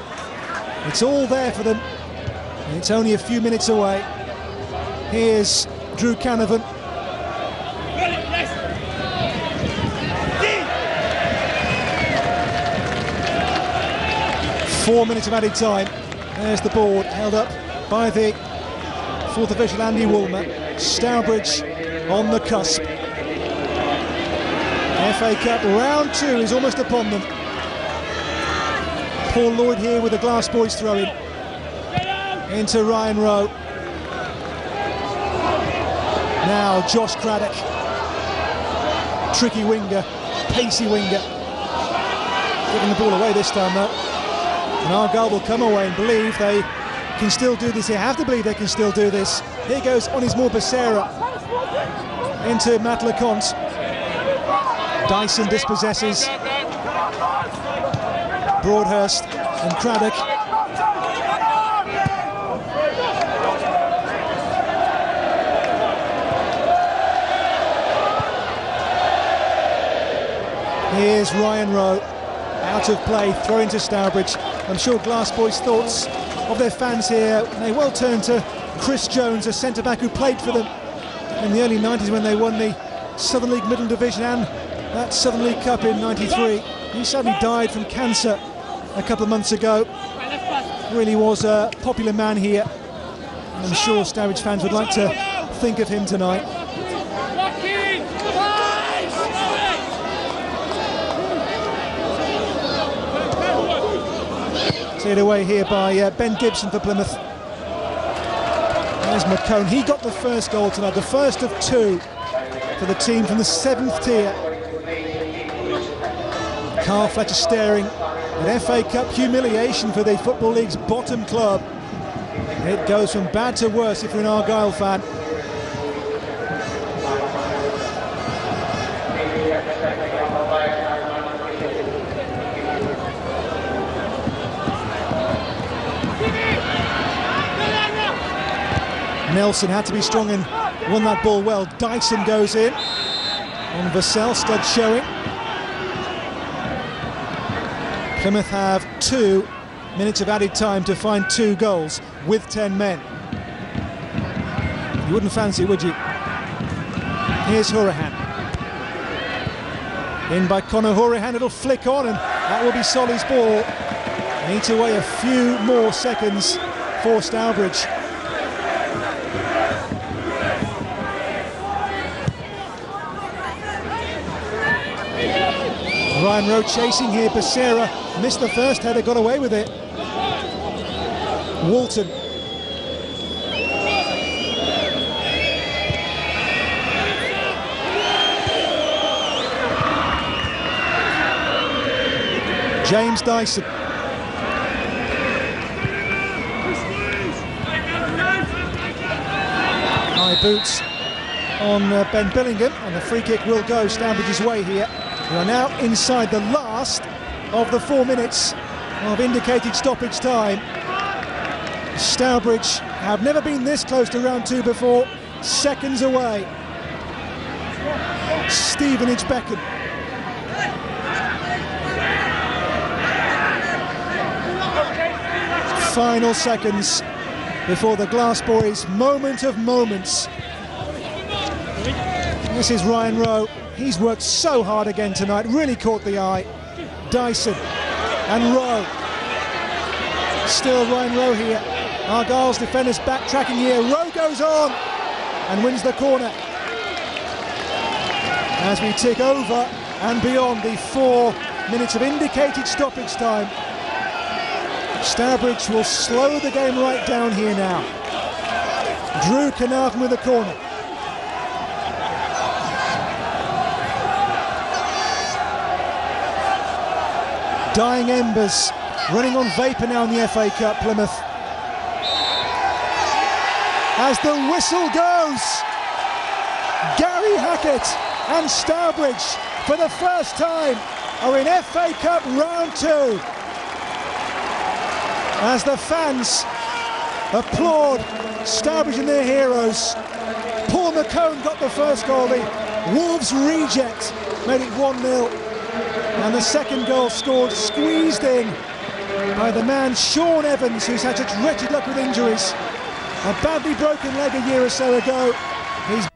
It's all there for them. And it's only a few minutes away. Here's Drew Canavan. 4 minutes of added time. There's the board held up by the fourth official Andy Woolmer. Stourbridge on the cusp. FA Cup round 2 is almost upon them. Paul Lloyd here with the Glass Boys throw-in into Ryan Rowe. Now Josh Craddock, tricky winger, pacey winger, giving the ball away this time though. And Argyle will come away and believe they can still do this. They have to believe they can still do this. Here goes Onismore Becerra into Matt Leconte. Dyson dispossesses Broadhurst and Craddock. Here's Ryan Rowe, out of play, throw into Stourbridge. I'm sure Glass Boys' thoughts of their fans here may well turn to Chris Jones, a centre-back who played for them in the early 90s when they won the Southern League Middle Division and that Southern League Cup in '93. He sadly died from cancer a couple of months ago. Really was a popular man here. I'm sure Stourbridge fans would like to think of him tonight. Cleared away here by Ben Gibson for Plymouth. There's McCone. He got the first goal tonight, the first of 2 for the team from the 7th tier. Carl Fletcher staring at FA Cup humiliation for the Football League's bottom club. It goes from bad to worse if you're an Argyle fan. Nelson had to be strong and won that ball well. Dyson goes in on Vassell, stud showing. Plymouth have 2 minutes of added time to find 2 goals with 10 men. You wouldn't fancy it, would you? Here's Hourihan. In by Conor Hourihan, it'll flick on and that will be Solly's ball. Need to wait a few more seconds for Stourbridge. Ryan Rowe chasing here. Becerra missed the first header, got away with it. Walton. James Dyson. High boots on Ben Billingham, and the free kick will go Stourbridge's way here. We are now inside the last of the 4 minutes of indicated stoppage time. Stourbridge have never been this close to round 2 before. Seconds away. Stevenage beckon. Final seconds before the Glass Boys' moment of moments. This is Ryan Rowe. He's worked so hard again tonight, really caught the eye. Dyson and Rowe. Still Ryan Rowe here. Argyle's defenders backtracking here. Rowe goes on and wins the corner. As we tick over and beyond the 4 minutes of indicated stoppage time, Stourbridge will slow the game right down here now. Drew Carnarvon with the corner. Dying embers, running on vapour now in the FA Cup, Plymouth. As the whistle goes, Gary Hackett and Stourbridge, for the first time, are in FA Cup round 2. As the fans applaud Stourbridge and their heroes. Paul McCone got the first goal, the Wolves reject made it 1-0. And the second goal scored, squeezed in by the man Sean Evans, who's had such wretched luck with injuries. A badly broken leg a year or so ago. He's